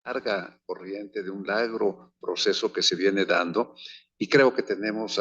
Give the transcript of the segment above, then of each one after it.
larga corriente, de un largo proceso que se viene dando, y creo que tenemos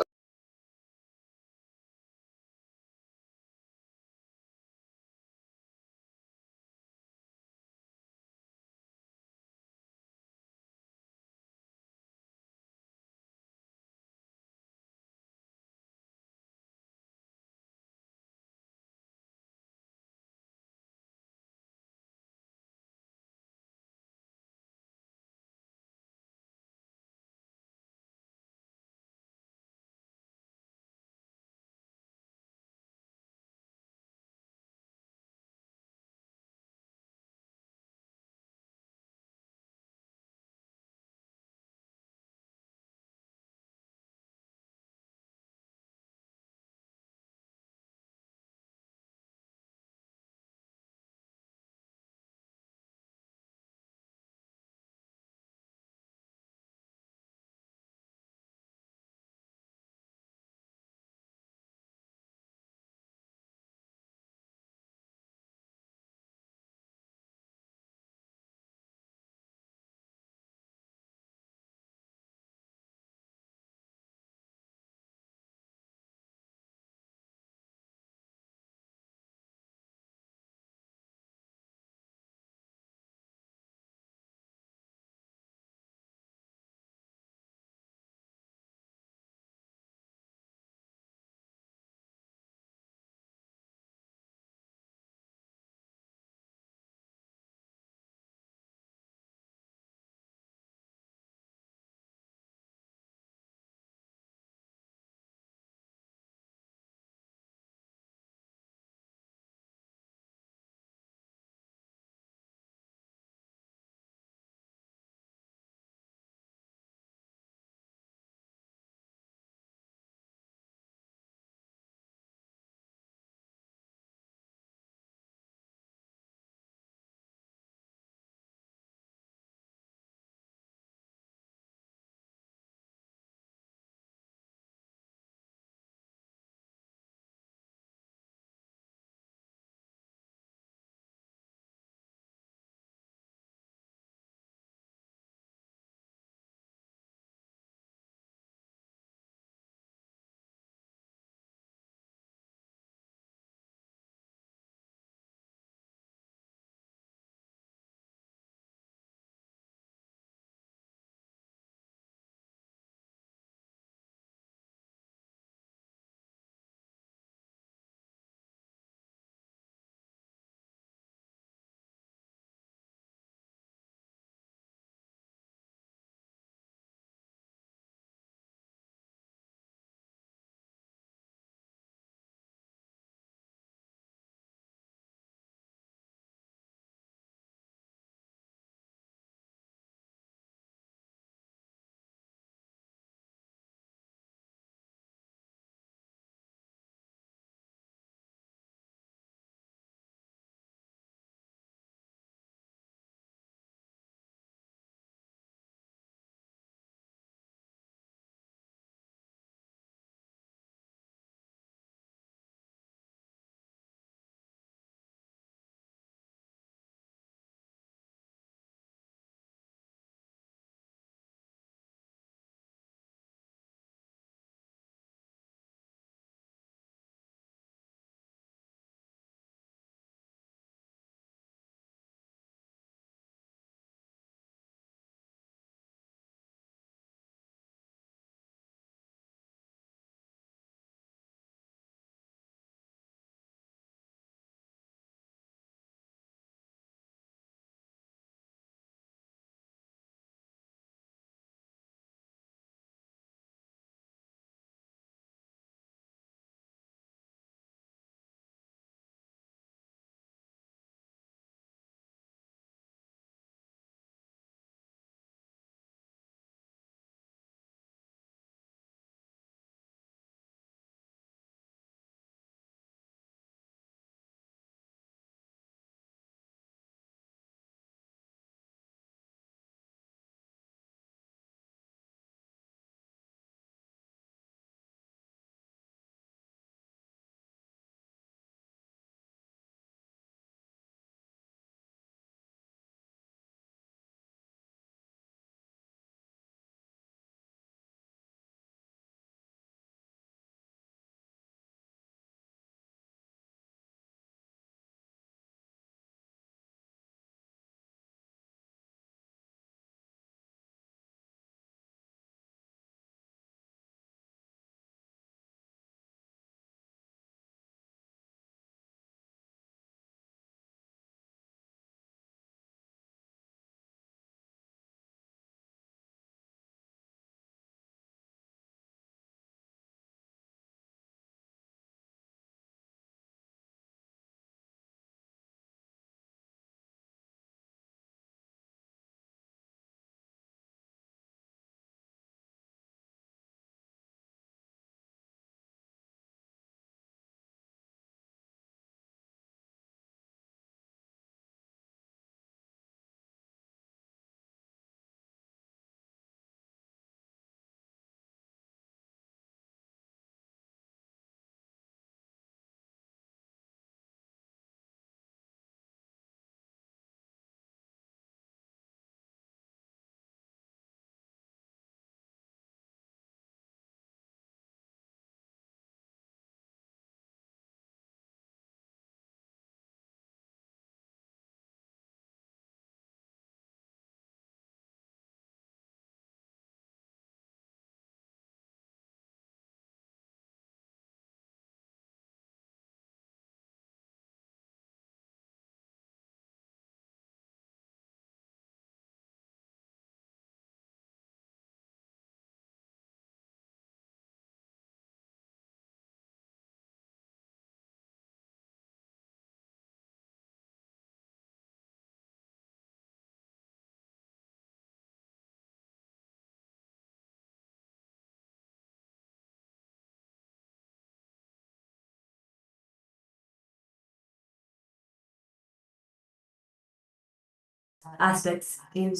aspects in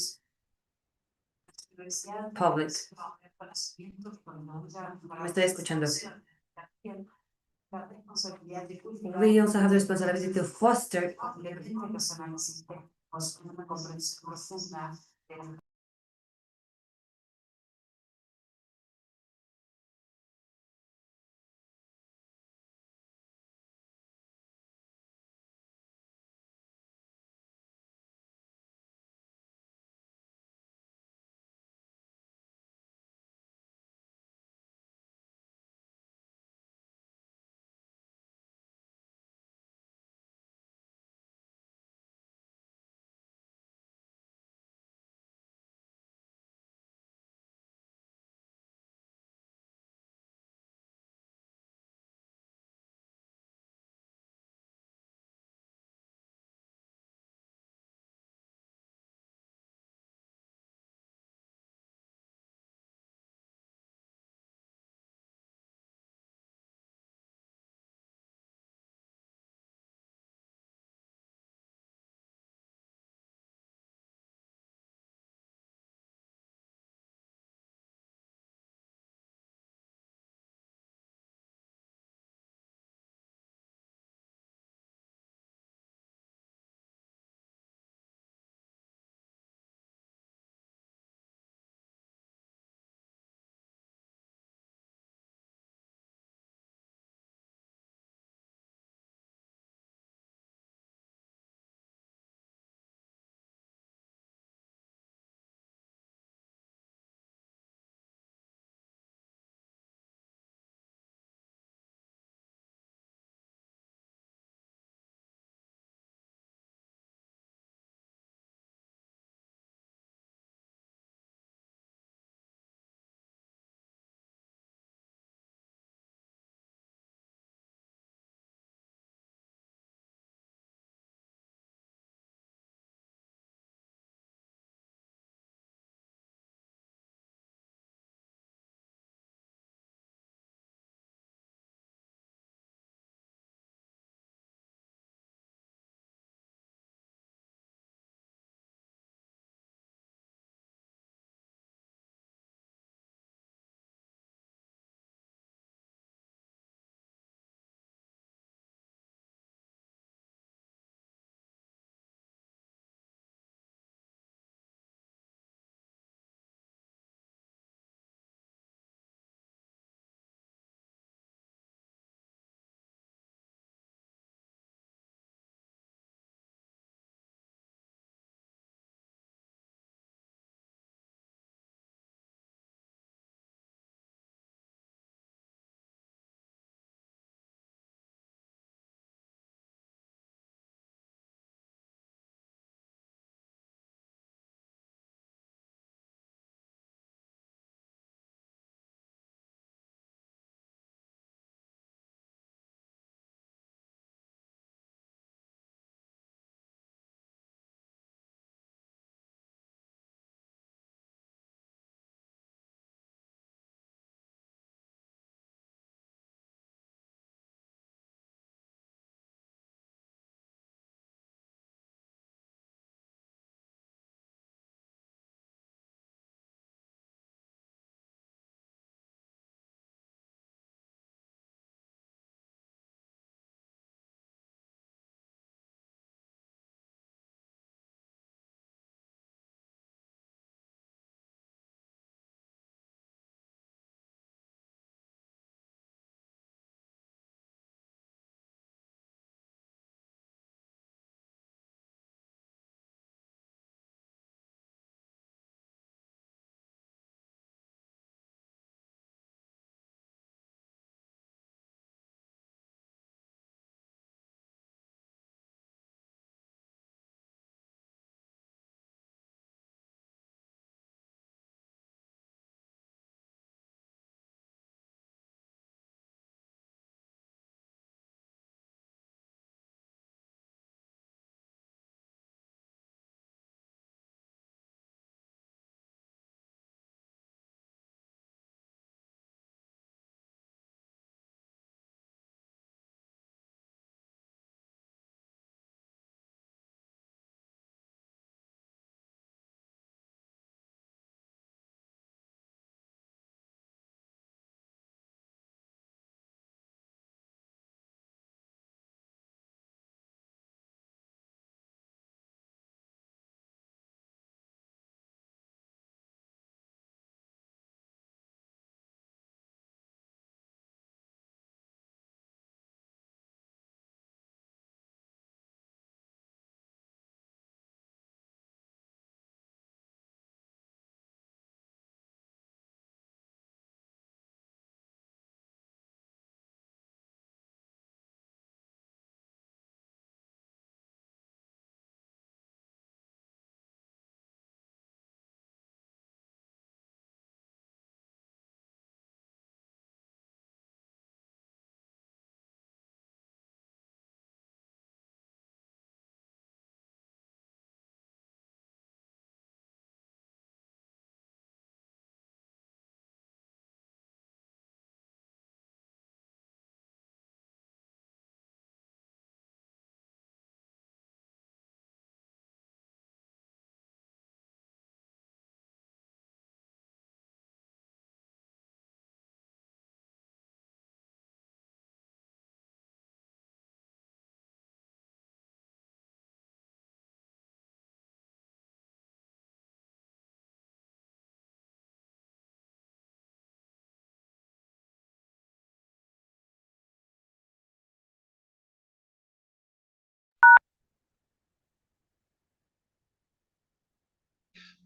public. Me estoy escuchando. We also have the responsibility to foster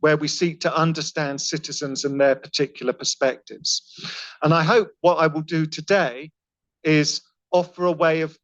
where we seek to understand citizens and their particular perspectives. And I hope what I will do today is offer a way of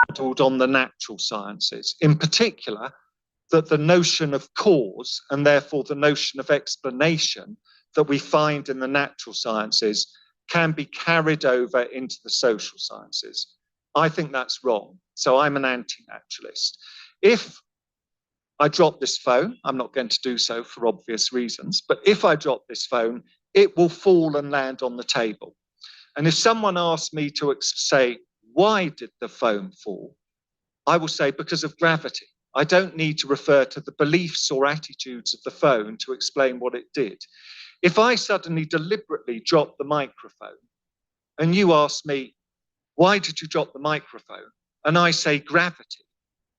modeled on the natural sciences, in particular, that the notion of cause and therefore the notion of explanation that we find in the natural sciences can be carried over into the social sciences. I think that's wrong. So I'm an anti-naturalist. If I drop this phone, I'm not going to do so for obvious reasons, but if I drop this phone, it will fall and land on the table. And if someone asks me to say, why did the phone fall? I will say, because of gravity. I don't need to refer to the beliefs or attitudes of the phone to explain what it did. If I suddenly deliberately drop the microphone and you ask me, why did you drop the microphone? And I say gravity,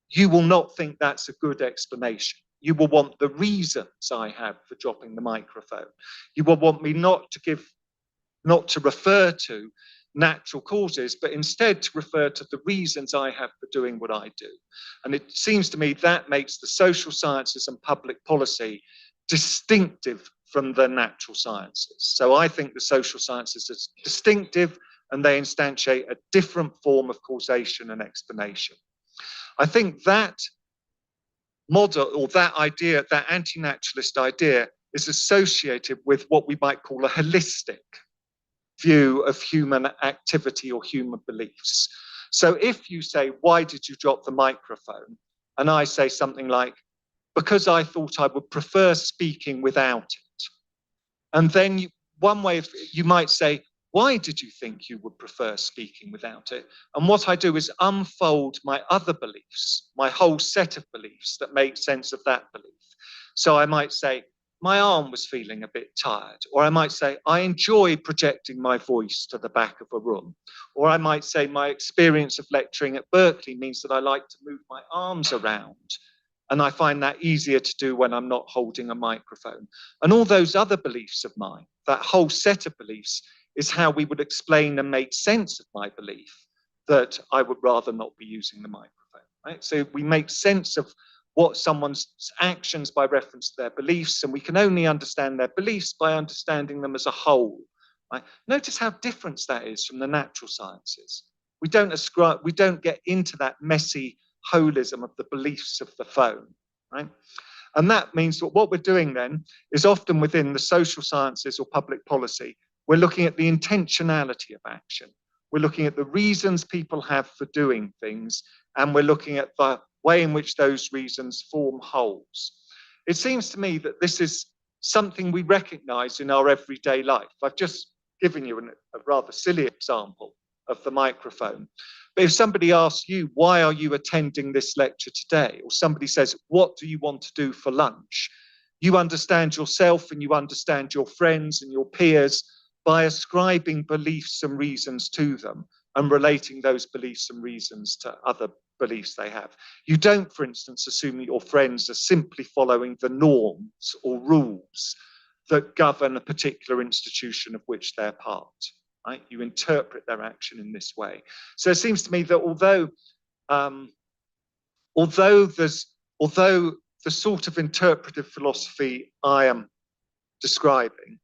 you will not think that's a good explanation. You will want the reasons I have for dropping the microphone. You will want me not to refer to natural causes, but instead to refer to the reasons I have for doing what I do. And it seems to me that makes the social sciences and public policy distinctive from the natural sciences. So I think the social sciences are distinctive and they instantiate a different form of causation and explanation. I think that model or that idea, that anti-naturalist idea, is associated with what we might call a holistic view of human activity or human beliefs. So if you say, why did you drop the microphone? And I say something like, because I thought I would prefer speaking without it. And then one way you might say, why did you think you would prefer speaking without it? And what I do is unfold my other beliefs, my whole set of beliefs that make sense of that belief. So I might say, my arm was feeling a bit tired. Or I might say, I enjoy projecting my voice to the back of a room. Or I might say, my experience of lecturing at Berkeley means that I like to move my arms around. And I find that easier to do when I'm not holding a microphone. And all those other beliefs of mine, that whole set of beliefs, is how we would explain and make sense of my belief that I would rather not be using the microphone. Right? So we make sense of what someone's actions by reference to their beliefs, and we can only understand their beliefs by understanding them as a whole. Right? Notice how different that is from the natural sciences. We don't get into that messy holism of the beliefs of the phone, right? And that means that what we're doing then is often within the social sciences or public policy, we're looking at the intentionality of action. We're looking at the reasons people have for doing things, and we're looking at the way in which those reasons form wholes. It seems to me that this is something we recognize in our everyday life. I've just given you a rather silly example of the microphone. But if somebody asks you, why are you attending this lecture today? Or somebody says, what do you want to do for lunch? You understand yourself and you understand your friends and your peers by ascribing beliefs and reasons to them and relating those beliefs and reasons to other beliefs they have. You don't, for instance, assume that your friends are simply following the norms or rules that govern a particular institution of which they're part. Right? You interpret their action in this way. So it seems to me that although the sort of interpretive philosophy I am describing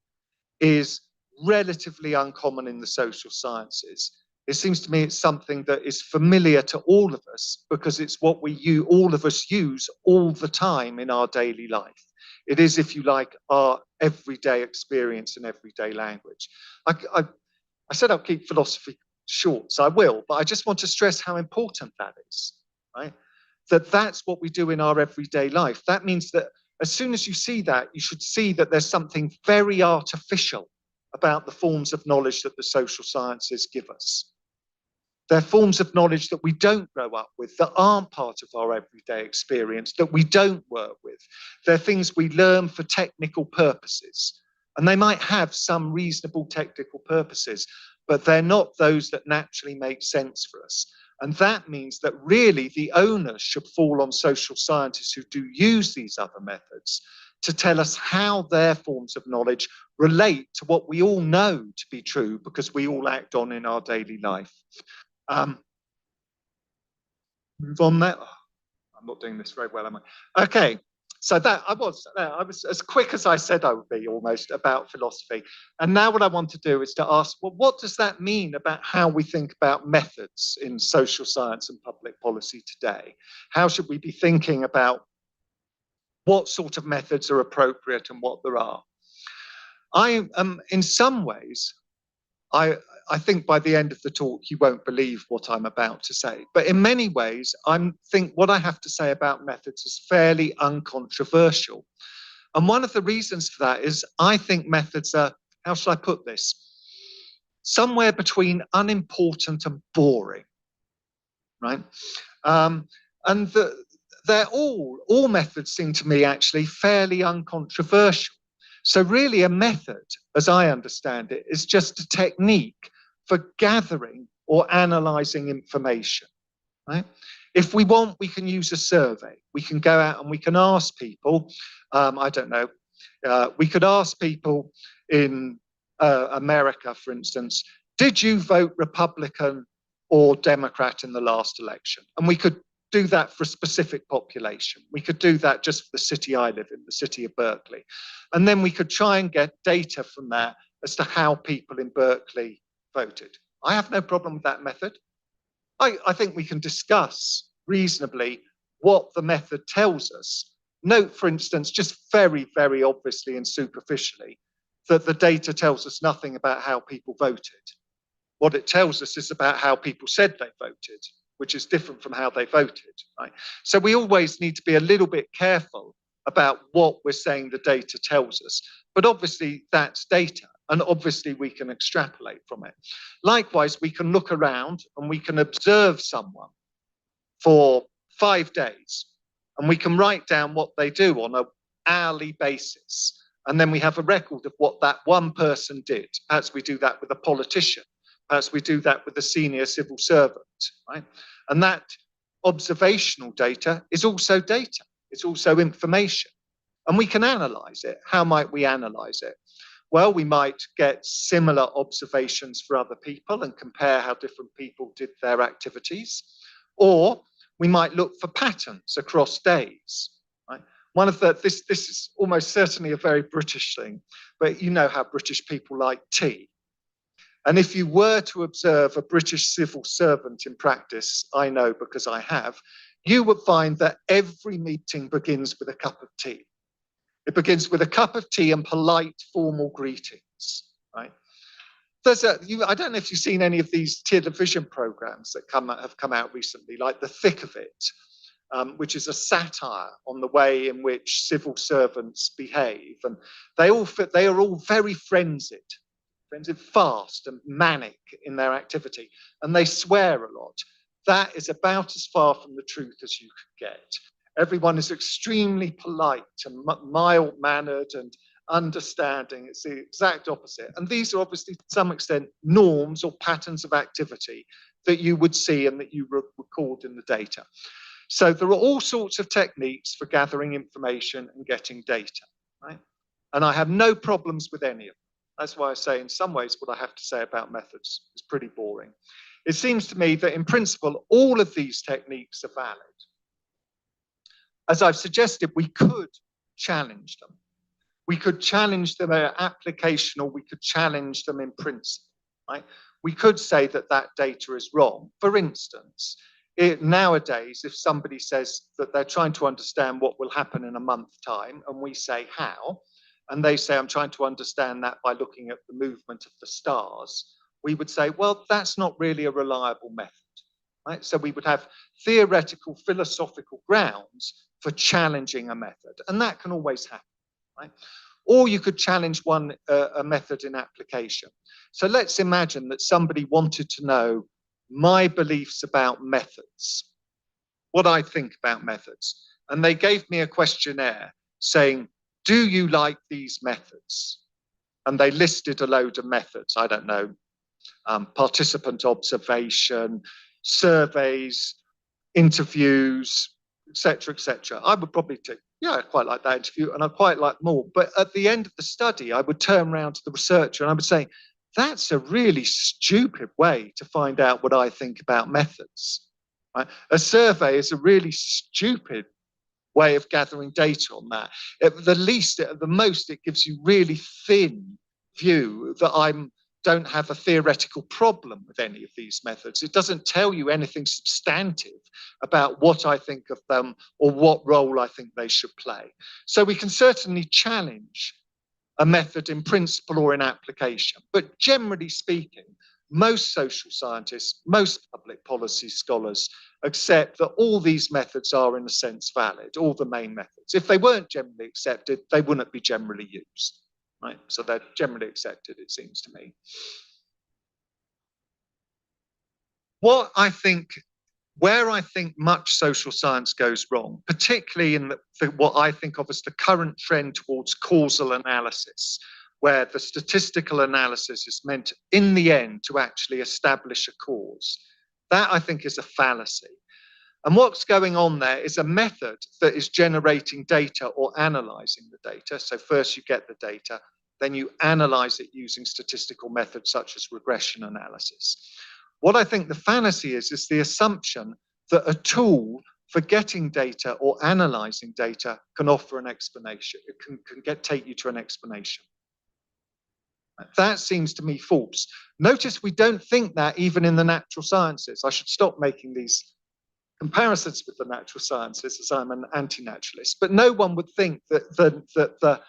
is relatively uncommon in the social sciences, it seems to me it's something that is familiar to all of us because it's what all of us use all the time in our daily life. It is, if you like, our everyday experience and everyday language. I said I'll keep philosophy short, so I will, but I just want to stress how important that is, right? That's what we do in our everyday life. That means that as soon as you see that, you should see that there's something very artificial about the forms of knowledge that the social sciences give us. They're forms of knowledge that we don't grow up with, that aren't part of our everyday experience, that we don't work with. They're things we learn for technical purposes. And they might have some reasonable technical purposes, but they're not those that naturally make sense for us. And that means that really the onus should fall on social scientists who do use these other methods to tell us how their forms of knowledge relate to what we all know to be true because we all act on in our daily life. Move on there. Oh, I'm not doing this very well, am I? Okay. So that I was as quick as I said I would be almost about philosophy. And now what I want to do is to ask, well, what does that mean about how we think about methods in social science and public policy today? How should we be thinking about what sort of methods are appropriate and what there are? In some ways, I think by the end of the talk, you won't believe what I'm about to say. But in many ways, I think what I have to say about methods is fairly uncontroversial. And one of the reasons for that is I think methods are, how shall I put this? Somewhere between unimportant and boring, right? And they're all methods seem to me actually fairly uncontroversial. So really a method, as I understand it, is just a technique for gathering or analyzing information, right? If we want, we can use a survey. We can go out and we can ask people, I don't know, we could ask people in America, for instance, did you vote Republican or Democrat in the last election? And we could do that for a specific population. We could do that just for the city I live in, the city of Berkeley. And then we could try and get data from that as to how people in Berkeley voted. I have no problem with that method. I think we can discuss reasonably what the method tells us. Note, for instance, just very, very obviously and superficially, that the data tells us nothing about how people voted. What it tells us is about how people said they voted, which is different from how they voted, right? So we always need to be a little bit careful about what we're saying the data tells us. But obviously that's data, and obviously we can extrapolate from it. Likewise, we can look around and we can observe someone for 5 days, and we can write down what they do on an hourly basis. And then we have a record of what that one person did. Perhaps we do that with a politician. Perhaps we do that with a senior civil servant, right? And that observational data is also data. It's also information. And we can analyze it. How might we analyze it? Well, we might get similar observations for other people and compare how different people did their activities. Or we might look for patterns across days. Right? This is almost certainly a very British thing, but you know how British people like tea. And if you were to observe a British civil servant in practice, I know because I have, you would find that every meeting begins with a cup of tea. It begins with a cup of tea and polite formal greetings, right? I don't know if you've seen any of these television programs that have come out recently, like The Thick of It, which is a satire on the way in which civil servants behave. And they are all very frenzied, fast and manic in their activity, and they swear a lot. That is about as far from the truth as you could get. Everyone is extremely polite and mild-mannered and understanding. It's the exact opposite. And these are obviously, to some extent, norms or patterns of activity that you would see and that you record in the data. So there are all sorts of techniques for gathering information and getting data, right? And I have no problems with any of them. That's why I say, in some ways, what I have to say about methods is pretty boring. It seems to me that, in principle, all of these techniques are valid. As I've suggested, we could challenge them. We could challenge them in application, or we could challenge them in principle, right? We could say that that data is wrong. For instance, nowadays, if somebody says that they're trying to understand what will happen in a month's time, and we say how, and they say, I'm trying to understand that by looking at the movement of the stars, we would say, well, that's not really a reliable method, right? So we would have theoretical, philosophical grounds for challenging a method, and that can always happen, right? Or you could challenge a method in application. So let's imagine that somebody wanted to know my beliefs about methods, what I think about methods, and they gave me a questionnaire saying, do you like these methods? And they listed a load of methods, I don't know, participant observation, surveys, interviews, etc., etc. I would probably take, yeah, I quite like that interview, and I quite like more. But at the end of the study, I would turn around to the researcher and I would say, that's a really stupid way to find out what I think about methods. Right? A survey is a really stupid way of gathering data on that. At the most, it gives you really thin view that I don't have a theoretical problem with any of these methods. It doesn't tell you anything substantive about what I think of them or what role I think they should play. So we can certainly challenge a method in principle or in application. But generally speaking, most social scientists, most public policy scholars accept that all these methods are in a sense valid, all the main methods. If they weren't generally accepted, they wouldn't be generally used, right? So they're generally accepted, it seems to me. Where I think much social science goes wrong, particularly in what I think of as the current trend towards causal analysis, where the statistical analysis is meant in the end to actually establish a cause. That I think is a fallacy. And what's going on there is a method that is generating data or analyzing the data. So first you get the data, then you analyze it using statistical methods such as regression analysis. What I think the fallacy is the assumption that a tool for getting data or analyzing data can offer an explanation. It can take you to an explanation. That seems to me false. Notice we don't think that even in the natural sciences. I should stop making these comparisons with the natural sciences as I'm an anti-naturalist. But no one would think that the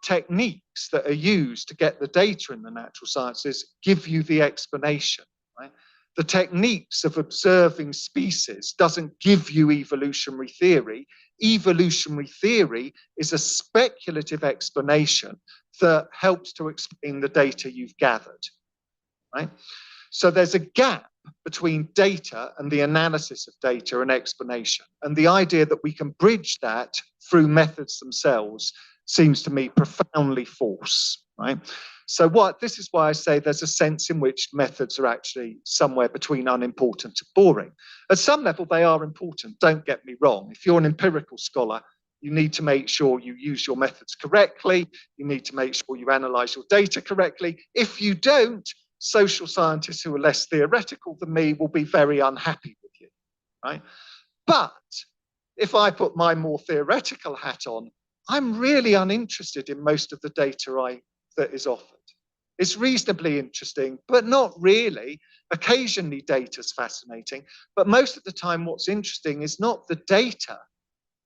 techniques that are used to get the data in the natural sciences give you the explanation, right? The techniques of observing species doesn't give you evolutionary theory. Evolutionary theory is a speculative explanation that helps to explain the data you've gathered, right? So there's a gap between data and the analysis of data and explanation. And the idea that we can bridge that through methods themselves seems to me profoundly false, right? So this is why I say there's a sense in which methods are actually somewhere between unimportant and boring. At some level, they are important, don't get me wrong. If you're an empirical scholar, you need to make sure you use your methods correctly. You need to make sure you analyze your data correctly. If you don't, social scientists who are less theoretical than me will be very unhappy with you, right? But if I put my more theoretical hat on, I'm really uninterested in most of the data that is offered. It's reasonably interesting, but not really. Occasionally data's fascinating, but most of the time what's interesting is not the data,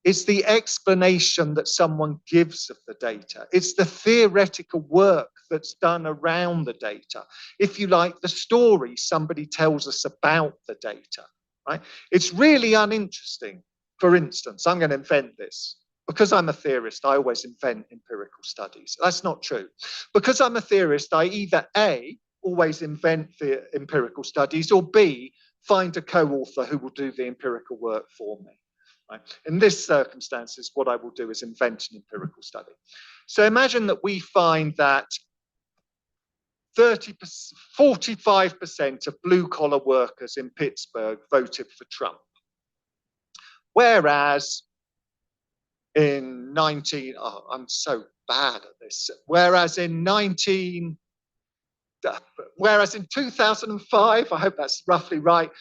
it's the explanation that someone gives of the data. It's the theoretical work that's done around the data. If you like, the story somebody tells us about the data, right? It's really uninteresting. For instance, I'm going to invent this. Because I'm a theorist, I always invent empirical studies. That's not true. Because I'm a theorist, I either A, always invent the empirical studies, or B, find a co-author who will do the empirical work for me. Right? In this circumstances, what I will do is invent an empirical study. So imagine that we find that 45% of blue-collar workers in Pittsburgh voted for Trump. Whereas in 2005, I hope that's roughly right,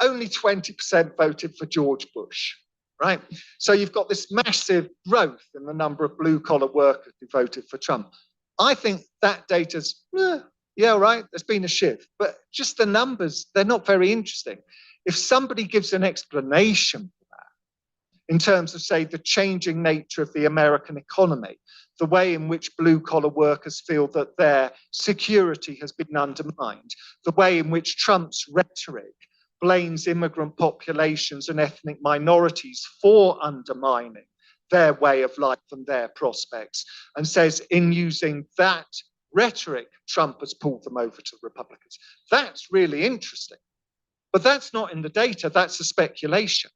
only 20% voted for George Bush, right? So you've got this massive growth in the number of blue-collar workers who voted for Trump. I think that data's, yeah, right, there's been a shift, but just the numbers, they're not very interesting. If somebody gives an explanation in terms of, say, the changing nature of the American economy, the way in which blue-collar workers feel that their security has been undermined, the way in which Trump's rhetoric blames immigrant populations and ethnic minorities for undermining their way of life and their prospects, and says in using that rhetoric, Trump has pulled them over to Republicans. That's really interesting. But that's not in the data, that's a speculation.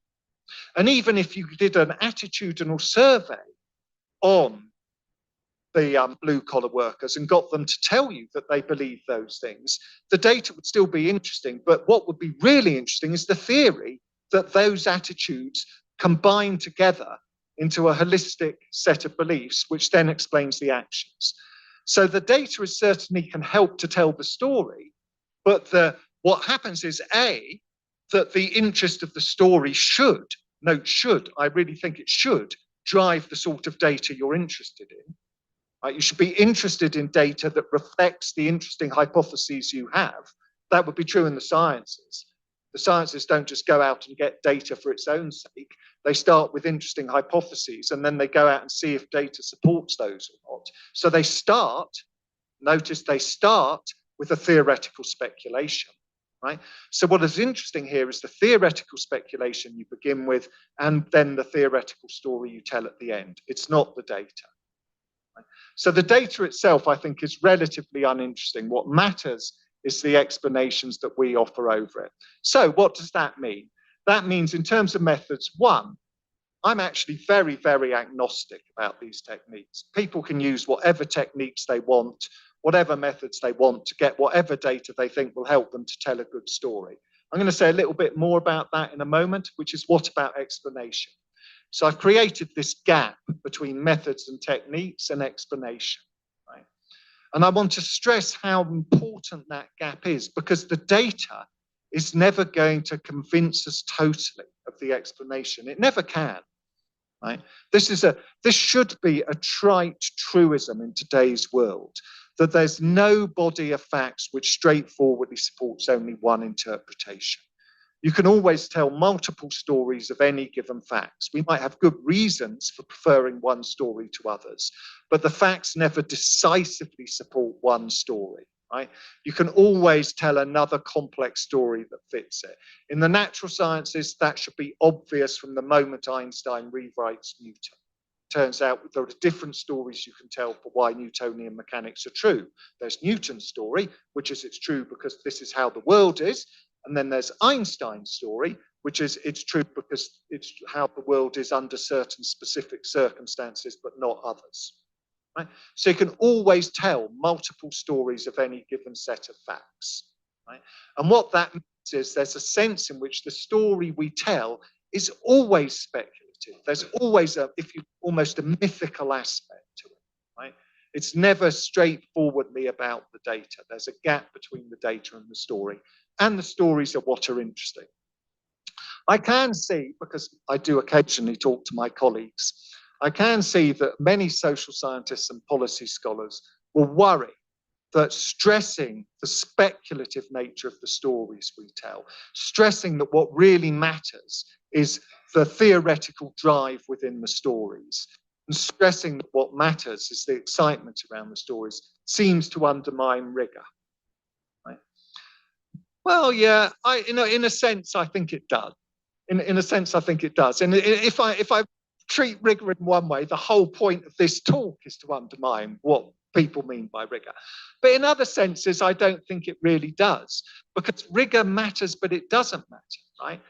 And even if you did an attitudinal survey on the blue-collar workers and got them to tell you that they believe those things, the data would still be interesting. But what would be really interesting is the theory that those attitudes combine together into a holistic set of beliefs, which then explains the actions. So the data is certainly can help to tell the story, but what happens is, A, that the interest of the story should, I really think it should, drive the sort of data you're interested in. Right? You should be interested in data that reflects the interesting hypotheses you have. That would be true in the sciences. The sciences don't just go out and get data for its own sake. They start with interesting hypotheses, and then they go out and see if data supports those or not. So they start, notice they start with a theoretical speculation. Right? So what is interesting here is the theoretical speculation you begin with, and then the theoretical story you tell at the end. It's not the data. Right? So the data itself, I think, is relatively uninteresting. What matters is the explanations that we offer over it. So what does that mean? That means in terms of methods, one, I'm actually very, very agnostic about these techniques. People can use whatever techniques they want, whatever methods they want to get whatever data they think will help them to tell a good story. I'm going to say a little bit more about that in a moment, which is what about explanation? So I've created this gap between methods and techniques and explanation, right? And I want to stress how important that gap is, because the data is never going to convince us totally of the explanation. It never can. Right? This should be a trite truism in today's world, that there's no body of facts which straightforwardly supports only one interpretation. You can always tell multiple stories of any given facts. We might have good reasons for preferring one story to others, but the facts never decisively support one story. Right? You can always tell another complex story that fits it. In the natural sciences, that should be obvious from the moment Einstein rewrites Newton. Turns out there are different stories you can tell for why Newtonian mechanics are true. There's Newton's story, which is it's true because this is how the world is. And then there's Einstein's story, which is it's true because it's how the world is under certain specific circumstances, but not others. right? So you can always tell multiple stories of any given set of facts, right? And what that means is there's a sense in which the story we tell is always speculative. There's always almost a mythical aspect to it, right? It's never straightforwardly about the data. There's a gap between the data and the story, and the stories are what are interesting. I can see, because I do occasionally talk to my colleagues, I can see that many social scientists and policy scholars will worry that stressing the speculative nature of the stories we tell, stressing that what really matters is the theoretical drive within the stories, and stressing that what matters is the excitement around the stories, seems to undermine rigor. Right? Well, yeah, in a sense, I think it does. In a sense, I think it does. And if I treat rigor in one way, the whole point of this talk is to undermine what people mean by rigor. But in other senses, I don't think it really does, because rigor matters, but it doesn't matter, right?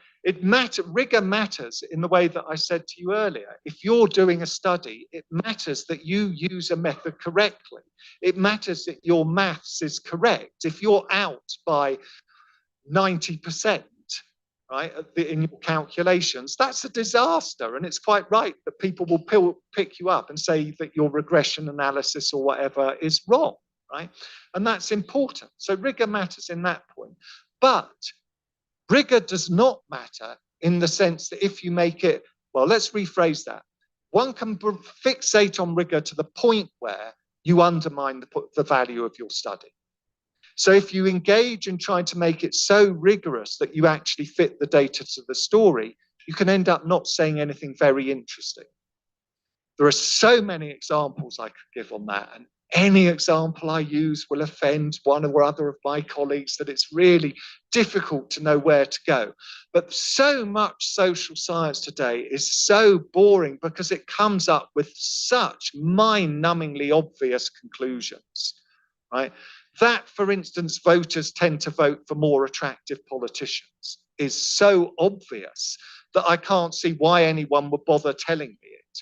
Rigor matters in the way that I said to you earlier. If you're doing a study, it matters that you use a method correctly. It matters that your maths is correct. If you're out by 90%, right, in your calculations, that's a disaster. And it's quite right that people will pick you up and say that your regression analysis or whatever is wrong, right? And that's important. So rigor matters in that point. But rigor does not matter in the sense that if you make it, well, let's rephrase that. One can fixate on rigor to the point where you undermine the value of your study. So if you engage in trying to make it so rigorous that you actually fit the data to the story, you can end up not saying anything very interesting. There are so many examples I could give on that, and any example I use will offend one or other of my colleagues that it's really difficult to know where to go. But so much social science today is so boring because it comes up with such mind-numbingly obvious conclusions, right? That, for instance, voters tend to vote for more attractive politicians is so obvious that I can't see why anyone would bother telling me it.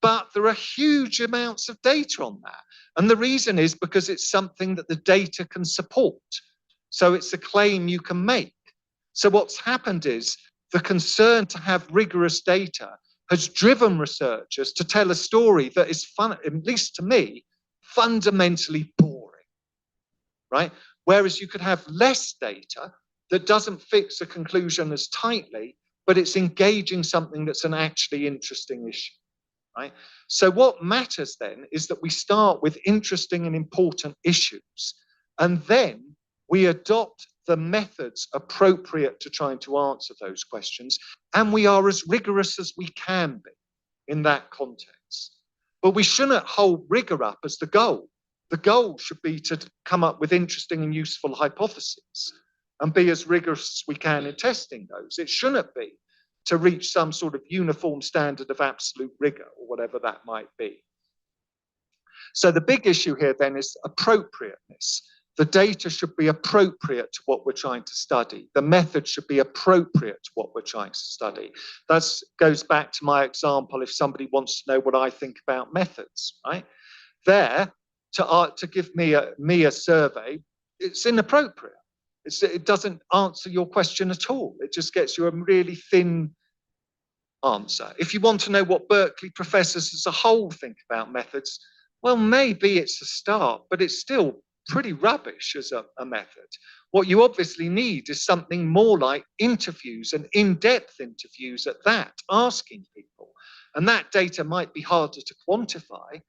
But there are huge amounts of data on that. And the reason is because it's something that the data can support. So it's a claim you can make. So what's happened is the concern to have rigorous data has driven researchers to tell a story that is, at least to me, fundamentally boring. Right? Whereas you could have less data that doesn't fix a conclusion as tightly, but it's engaging something that's an actually interesting issue, right? So what matters then is that we start with interesting and important issues, and then we adopt the methods appropriate to trying to answer those questions, and we are as rigorous as we can be in that context. But we shouldn't hold rigor up as the goal. The goal should be to come up with interesting and useful hypotheses and be as rigorous as we can in testing those. It shouldn't be to reach some sort of uniform standard of absolute rigor or whatever that might be. So the big issue here then is appropriateness. The data should be appropriate to what we're trying to study. The method should be appropriate to what we're trying to study. That goes back to my example if somebody wants to know what I think about methods, right? There, to give me a survey, it's inappropriate. It doesn't answer your question at all. It just gets you a really thin answer. If you want to know what Berkeley professors as a whole think about methods, well, maybe it's a start, but it's still pretty rubbish as a method. What you obviously need is something more like interviews and in-depth interviews at that, asking people. And that data might be harder to quantify.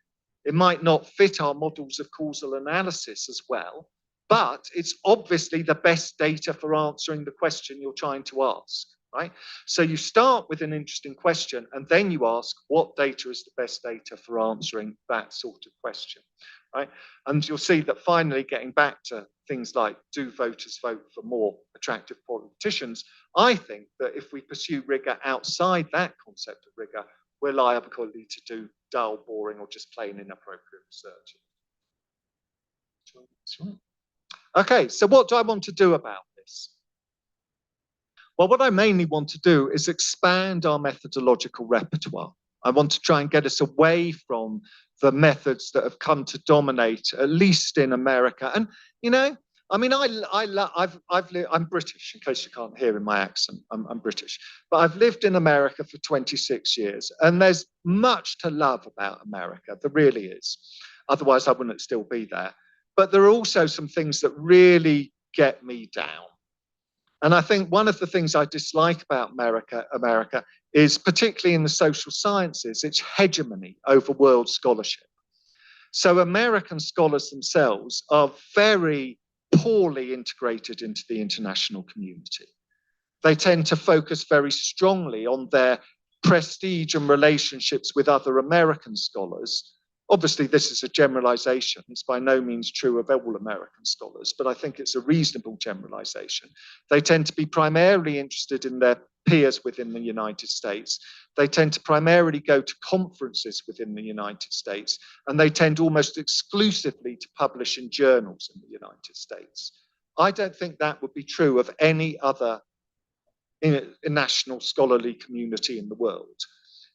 It might not fit our models of causal analysis as well, but it's obviously the best data for answering the question you're trying to ask, right? So you start with an interesting question and then you ask what data is the best data for answering that sort of question, right? And you'll see that finally getting back to things like do voters vote for more attractive politicians, I think that if we pursue rigor outside that concept of rigor, we're liable to do dull, boring, or just plain inappropriate research. Okay, so what do I want to do about this? Well, what I mainly want to do is expand our methodological repertoire. I want to try and get us away from the methods that have come to dominate, at least in America. And, you know, I mean, I'm British, in case you can't hear in my accent, I'm British. But I've lived in America for 26 years, and there's much to love about America, there really is. Otherwise, I wouldn't still be there. But there are also some things that really get me down. And I think one of the things I dislike about America is, particularly in the social sciences, its hegemony over world scholarship. So American scholars themselves are very poorly integrated into the international community. They tend to focus very strongly on their prestige and relationships with other American scholars. Obviously, this is a generalization. It's by no means true of all American scholars, but I think it's a reasonable generalization. They tend to be primarily interested in their peers within the United States. They tend to primarily go to conferences within the United States, and they tend almost exclusively to publish in journals in the United States. I don't think that would be true of any other national scholarly community in the world.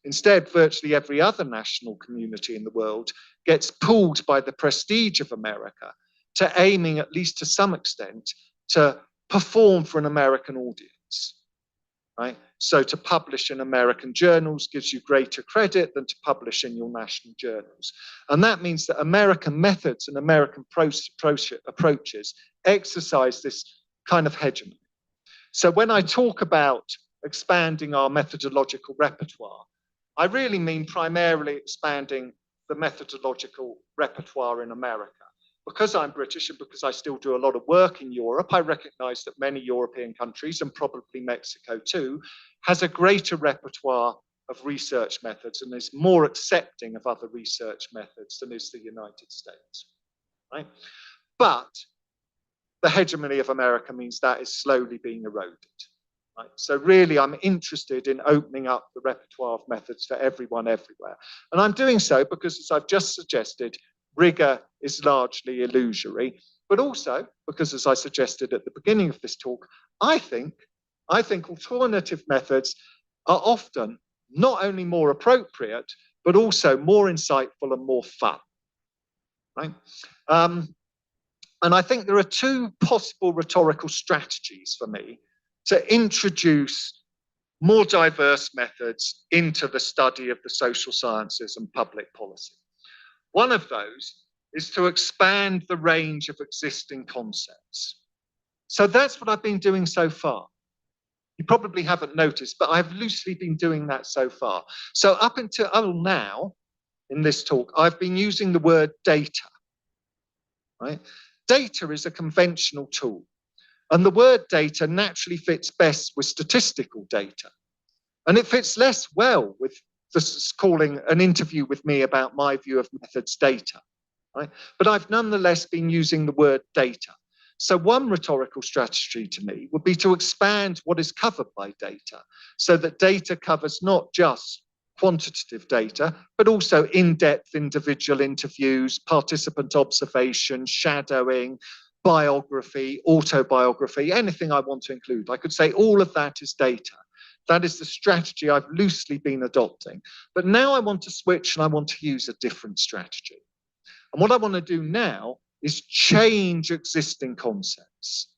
Instead, virtually every other national community in the world gets pulled by the prestige of America to aiming, at least to some extent, to perform for an American audience, right? So to publish in American journals gives you greater credit than to publish in your national journals. And that means that American methods and American approaches exercise this kind of hegemony. So when I talk about expanding our methodological repertoire, I really mean primarily expanding the methodological repertoire in America. Because I'm British and because I still do a lot of work in Europe, I recognize that many European countries, and probably Mexico too, has a greater repertoire of research methods and is more accepting of other research methods than is the United States, right? But the hegemony of America means that is slowly being eroded. Right. So really, I'm interested in opening up the repertoire of methods for everyone everywhere. And I'm doing so because, as I've just suggested, rigor is largely illusory, but also because, as I suggested at the beginning of this talk, I think alternative methods are often not only more appropriate, but also more insightful and more fun. Right? And I think there are two possible rhetorical strategies for me to introduce more diverse methods into the study of the social sciences and public policy. One of those is to expand the range of existing concepts. So that's what I've been doing so far. You probably haven't noticed, but I've loosely been doing that so far. So up until now, in this talk, I've been using the word data. Right? Data is a conventional tool. And the word data naturally fits best with statistical data. And it fits less well with this calling an interview with me about my view of methods data. Right? But I've nonetheless been using the word data. So one rhetorical strategy to me would be to expand what is covered by data so that data covers not just quantitative data, but also in-depth individual interviews, participant observation, shadowing, biography, autobiography, anything I want to include. I could say all of that is data. That is the strategy I've loosely been adopting. But now I want to switch and I want to use a different strategy. And what I want to do now is change existing concepts.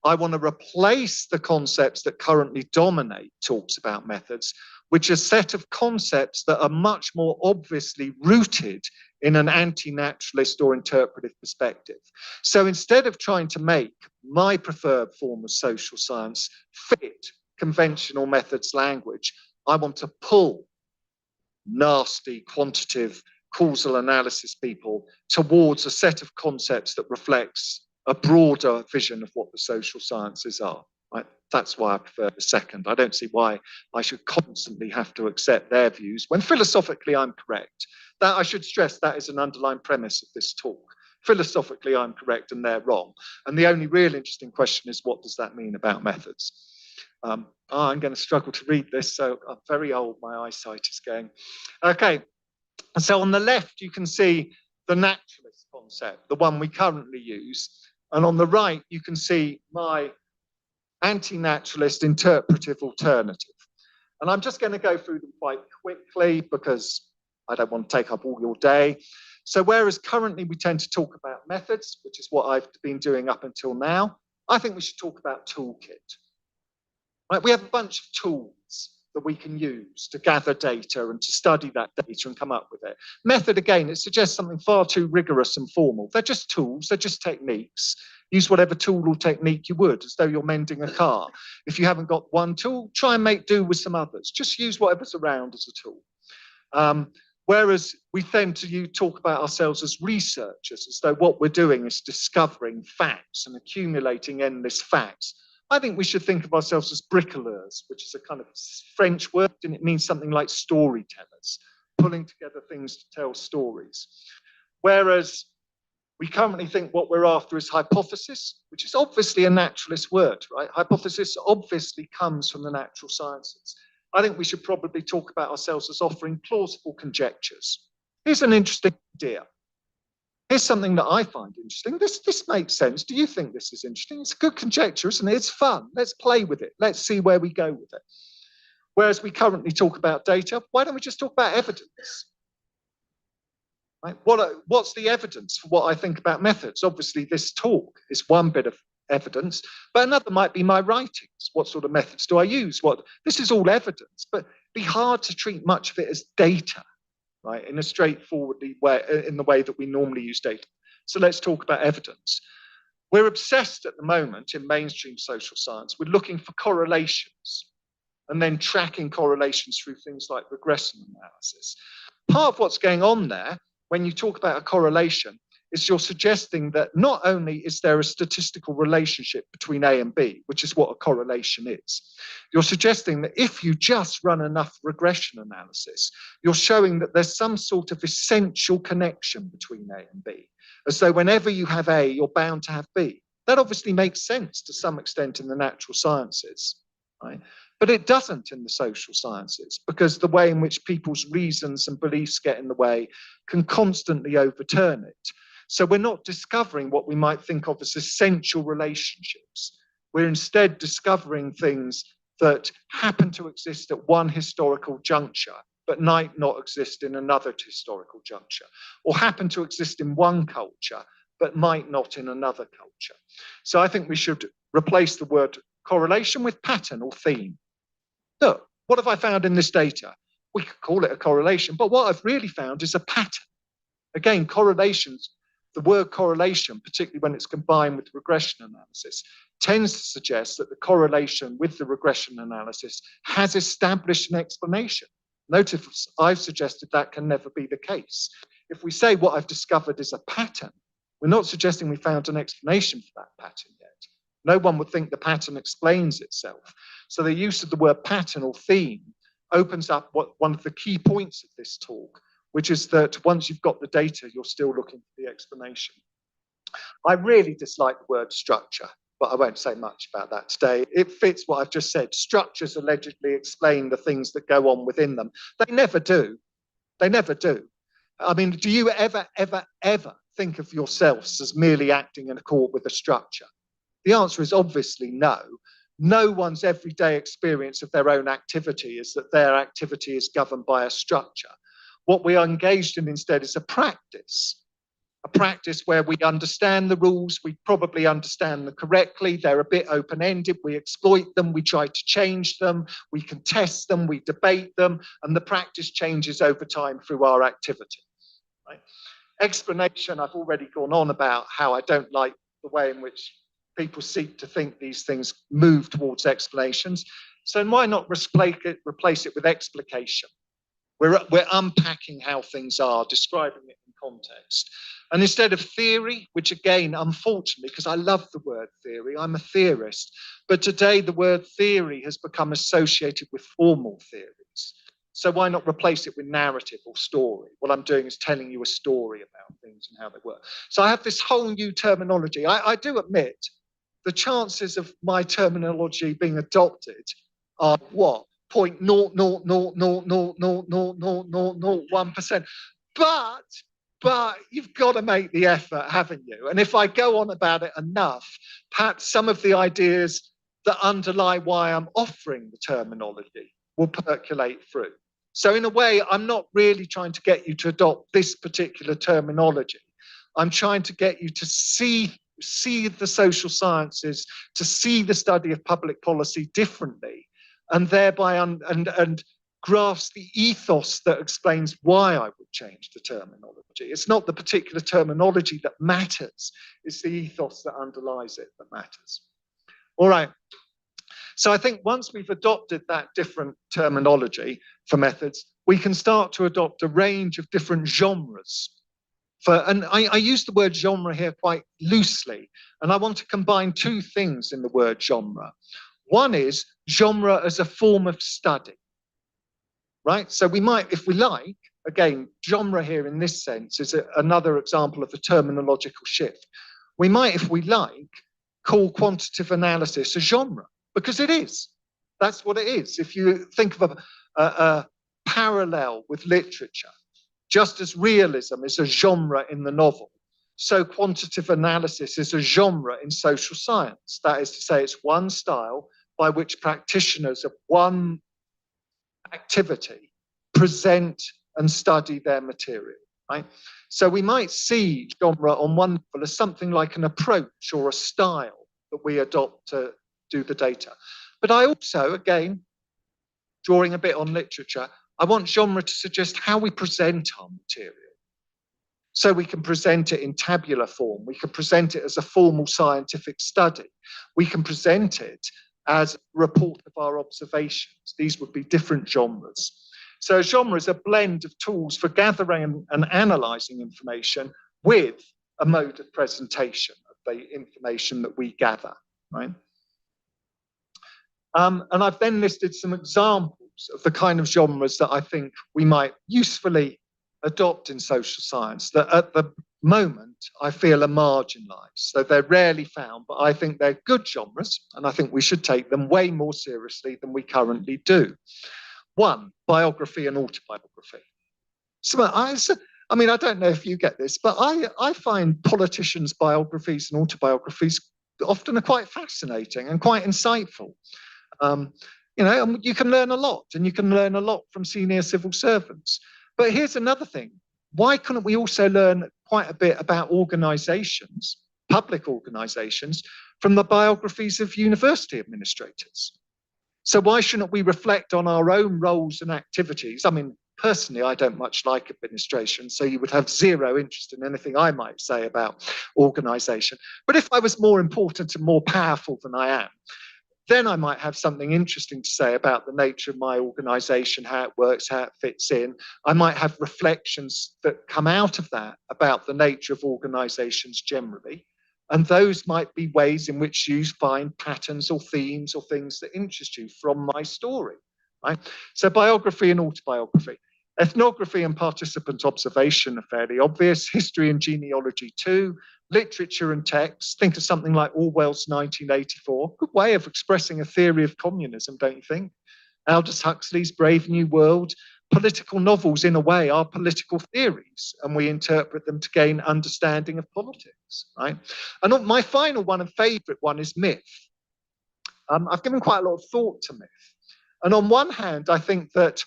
I want to replace the concepts that currently dominate talks about methods, which are a set of concepts that are much more obviously rooted in an anti-naturalist or interpretive perspective. So instead of trying to make my preferred form of social science fit conventional methods language, I want to pull nasty, quantitative, causal analysis people towards a set of concepts that reflects a broader vision of what the social sciences are. Right? That's why I prefer the second. I don't see why I should constantly have to accept their views when philosophically I'm correct. That I should stress that is an underlying premise of this talk. Philosophically I'm correct and they're wrong. And the only real interesting question is, what does that mean about methods? I'm going to struggle to read this, so I'm very old, my eyesight is going. Okay, so on the left you can see the naturalist concept, the one we currently use. And on the right you can see my anti-naturalist interpretive alternative. And I'm just going to go through them quite quickly because I don't want to take up all your day. So whereas currently we tend to talk about methods, which is what I've been doing up until now, I think we should talk about toolkit. Right? We have a bunch of tools that we can use to gather data and to study that data and come up with it. Method, again, it suggests something far too rigorous and formal. They're just tools, they're just techniques. Use whatever tool or technique you would, as though you're mending a car. If you haven't got one tool, try and make do with some others. Just use whatever's around as a tool. Whereas we tend to talk about ourselves as researchers, as though what we're doing is discovering facts and accumulating endless facts. I think we should think of ourselves as bricoleurs, which is a kind of French word, and it means something like storytellers, pulling together things to tell stories. Whereas we currently think what we're after is hypothesis, which is obviously a naturalist word, right? Hypothesis obviously comes from the natural sciences. I think we should probably talk about ourselves as offering plausible conjectures. Here's an interesting idea. Here's something that I find interesting. This makes sense. Do you think this is interesting? It's a good conjecture, isn't it? It's fun. Let's play with it. Let's see where we go with it. Whereas we currently talk about data, why don't we just talk about evidence? Right? What's the evidence for what I think about methods? Obviously, this talk is one bit of evidence, but another might be my writings. What sort of methods do I use? This is all evidence, but it'd be hard to treat much of it as data, right? In a straightforward way, in the way that we normally use data. So let's talk about evidence. We're obsessed at the moment in mainstream social science. We're looking for correlations and then tracking correlations through things like regression analysis. Part of what's going on there, when you talk about a correlation, is you're suggesting that not only is there a statistical relationship between A and B, which is what a correlation is, you're suggesting that if you just run enough regression analysis, you're showing that there's some sort of essential connection between A and B, as though whenever you have A, you're bound to have B. That obviously makes sense to some extent in the natural sciences, right? But it doesn't in the social sciences, because the way in which people's reasons and beliefs get in the way can constantly overturn it. So we're not discovering what we might think of as essential relationships. We're instead discovering things that happen to exist at one historical juncture, but might not exist in another historical juncture, or happen to exist in one culture, but might not in another culture. So I think we should replace the word correlation with pattern or theme. Look, what have I found in this data? We could call it a correlation, but what I've really found is a pattern. Again, correlations, the word correlation, particularly when it's combined with regression analysis, tends to suggest that the correlation with the regression analysis has established an explanation. Notice I've suggested that can never be the case. If we say what I've discovered is a pattern, we're not suggesting we found an explanation for that pattern yet. No one would think the pattern explains itself. So the use of the word pattern or theme opens up one of the key points of this talk, which is that once you've got the data, you're still looking for the explanation. I really dislike the word structure, but I won't say much about that today. It fits what I've just said. Structures allegedly explain the things that go on within them. They never do. They never do. I mean, do you ever think of yourselves as merely acting in accord with a structure? The answer is obviously no. No one's everyday experience of their own activity is that their activity is governed by a structure. What we are engaged in instead is a practice where we understand the rules, we probably understand them correctly, they're a bit open-ended, we exploit them, we try to change them, we contest them, we debate them, and the practice changes over time through our activity. Right? Explanation, I've already gone on about how I don't like the way in which people seek to think these things move towards explanations. So why not replace it with explication? We're unpacking how things are, describing it in context. And instead of theory, which again, unfortunately, because I love the word theory, I'm a theorist, but today the word theory has become associated with formal theories. So why not replace it with narrative or story? What I'm doing is telling you a story about things and how they work. So I have this whole new terminology. I do admit the chances of my terminology being adopted are what? 0.000000001%. But you've got to make the effort, haven't you? And if I go on about it enough, perhaps some of the ideas that underlie why I'm offering the terminology will percolate through. So in a way, I'm not really trying to get you to adopt this particular terminology. I'm trying to get you to see the social sciences, to see the study of public policy differently, and thereby and grasp the ethos that explains why I would change the terminology. It's not the particular terminology that matters, it's the ethos that underlies it that matters. All right. So I think once we've adopted that different terminology for methods, we can start to adopt a range of different genres. And I use the word genre here quite loosely, and I want to combine two things in the word genre. One is genre as a form of study, right? So we might, if we like, again, genre here in this sense is another example of a terminological shift. We might, if we like, call quantitative analysis a genre, because it is. That's what it is. If you think of a parallel with literature, just as realism is a genre in the novel, so quantitative analysis is a genre in social science. That is to say, it's one style by which practitioners of one activity present and study their material, right? So we might see genre on one level as something like an approach or a style that we adopt to do the data. But I also, again, drawing a bit on literature, I want genre to suggest how we present our material. So we can present it in tabular form. We can present it as a formal scientific study. We can present it as a report of our observations. These would be different genres. So a genre is a blend of tools for gathering and analysing information with a mode of presentation of the information that we gather, right? And I've then listed some examples of the kind of genres that I think we might usefully adopt in social science that at the moment I feel are marginalised. So they're rarely found, but I think they're good genres, and I think we should take them way more seriously than we currently do. One, biography and autobiography. So I mean, I don't know if you get this, but I find politicians' biographies and autobiographies often are quite fascinating and quite insightful. You know, you can learn a lot, and you can learn a lot from senior civil servants. But here's another thing. Why couldn't we also learn quite a bit about organizations, public organizations, from the biographies of university administrators? So why shouldn't we reflect on our own roles and activities? I mean, personally, I don't much like administration, so you would have zero interest in anything I might say about organization. But if I was more important and more powerful than I am, then I might have something interesting to say about the nature of my organization, how it works, how it fits in. I might have reflections that come out of that about the nature of organizations generally. And those might be ways in which you find patterns or themes or things that interest you from my story, right? So biography and autobiography. Ethnography and participant observation are fairly obvious. History and genealogy too. Literature and text. Think of something like Orwell's 1984. Good way of expressing a theory of communism, don't you think? Aldous Huxley's Brave New World. Political novels, in a way, are political theories, and we interpret them to gain understanding of politics, right? And my final one and favorite one is myth. I've given quite a lot of thought to myth. And on one hand, I think that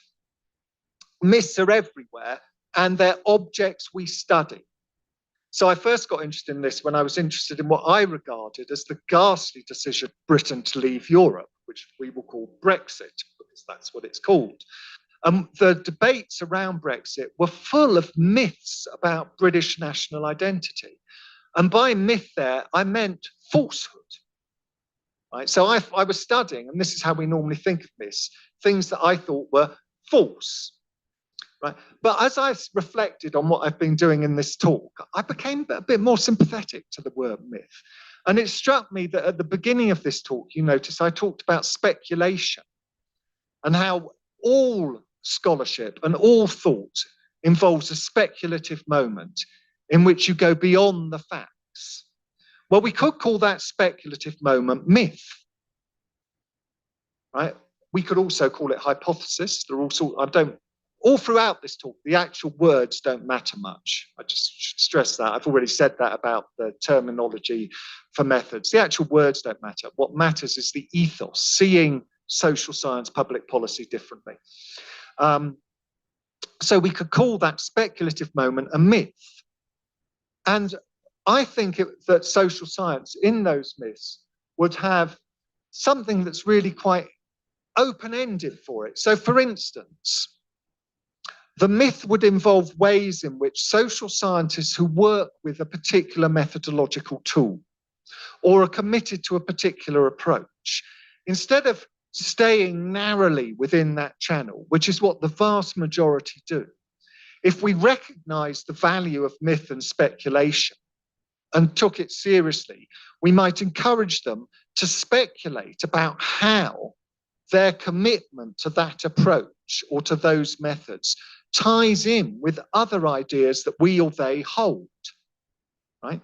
myths are everywhere, and they're objects we study. So I first got interested in this when I was interested in what I regarded as the ghastly decision of Britain to leave Europe, which we will call Brexit, because that's what it's called. The debates around Brexit were full of myths about British national identity. And by myth there, I meant falsehood. Right? So I was studying, and this is how we normally think of myths, things that I thought were false. Right? But as I reflected on what I've been doing in this talk, I became a bit more sympathetic to the word myth. And it struck me that at the beginning of this talk, you notice I talked about speculation and how all scholarship and all thought involves a speculative moment in which you go beyond the facts. Well, we could call that speculative moment myth, right? We could also call it hypothesis. There are all throughout this talk, the actual words don't matter much. I just stress that. I've already said that about the terminology for methods. The actual words don't matter. What matters is the ethos, seeing social science, public policy differently. So we could call that speculative moment a myth. And I think that social science in those myths would have something that's really quite open-ended for it. So for instance, the myth would involve ways in which social scientists who work with a particular methodological tool or are committed to a particular approach, instead of staying narrowly within that channel, which is what the vast majority do, if we recognize the value of myth and speculation and took it seriously, we might encourage them to speculate about how their commitment to that approach or to those methods ties in with other ideas that we or they hold, right?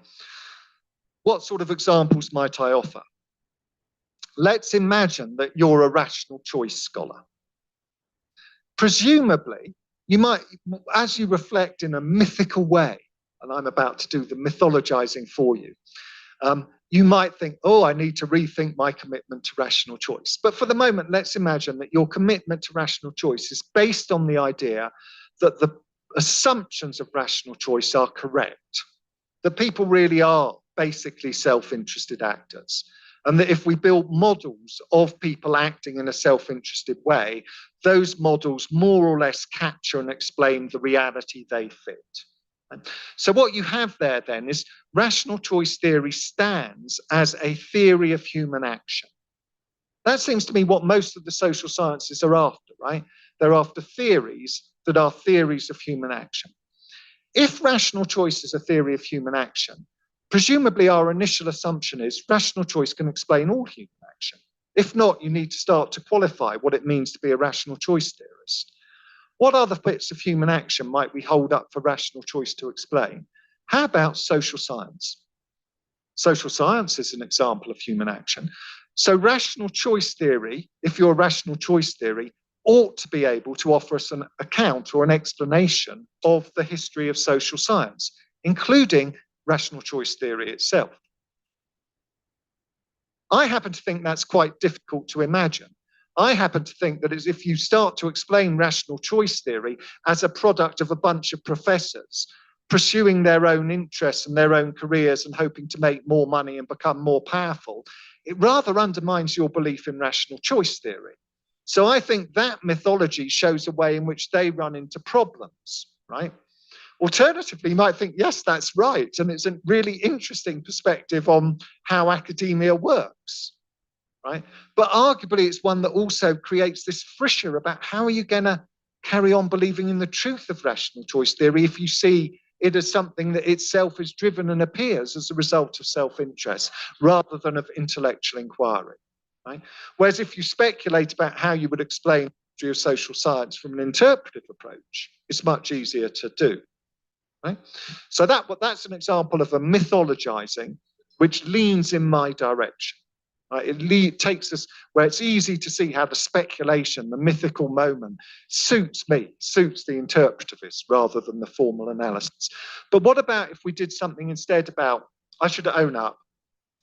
What sort of examples might I offer? Let's imagine that you're a rational choice scholar. Presumably, you might, as you reflect in a mythical way, and I'm about to do the mythologizing for you, you might think, oh, I need to rethink my commitment to rational choice. But for the moment, let's imagine that your commitment to rational choice is based on the idea that the assumptions of rational choice are correct, that people really are basically self-interested actors, and that if we build models of people acting in a self-interested way, those models more or less capture and explain the reality they fit. So what you have there then is rational choice theory stands as a theory of human action. That seems to me what most of the social sciences are after, right? They're after theories that are theories of human action. If rational choice is a theory of human action, presumably our initial assumption is rational choice can explain all human action. If not, you need to start to qualify what it means to be a rational choice theorist. What other bits of human action might we hold up for rational choice to explain? How about social science? Social science is an example of human action. So rational choice theory, if you're a rational choice theory, ought to be able to offer us an account or an explanation of the history of social science, including rational choice theory itself. I happen to think that's quite difficult to imagine. I happen to think that if you start to explain rational choice theory as a product of a bunch of professors pursuing their own interests and their own careers and hoping to make more money and become more powerful, it rather undermines your belief in rational choice theory. So I think that mythology shows a way in which they run into problems, right? Alternatively, you might think, yes, that's right. And it's a really interesting perspective on how academia works, right? But arguably, it's one that also creates this fissure about how are you going to carry on believing in the truth of rational choice theory if you see it as something that itself is driven and appears as a result of self-interest rather than of intellectual inquiry, right? Whereas if you speculate about how you would explain social science from an interpretive approach, it's much easier to do. Right? So that's an example of a mythologizing which leans in my direction. Right? It takes us where it's easy to see how the speculation, the mythical moment, suits me, suits the interpretivist rather than the formal analysis. But what about if we did something instead about, I should own up,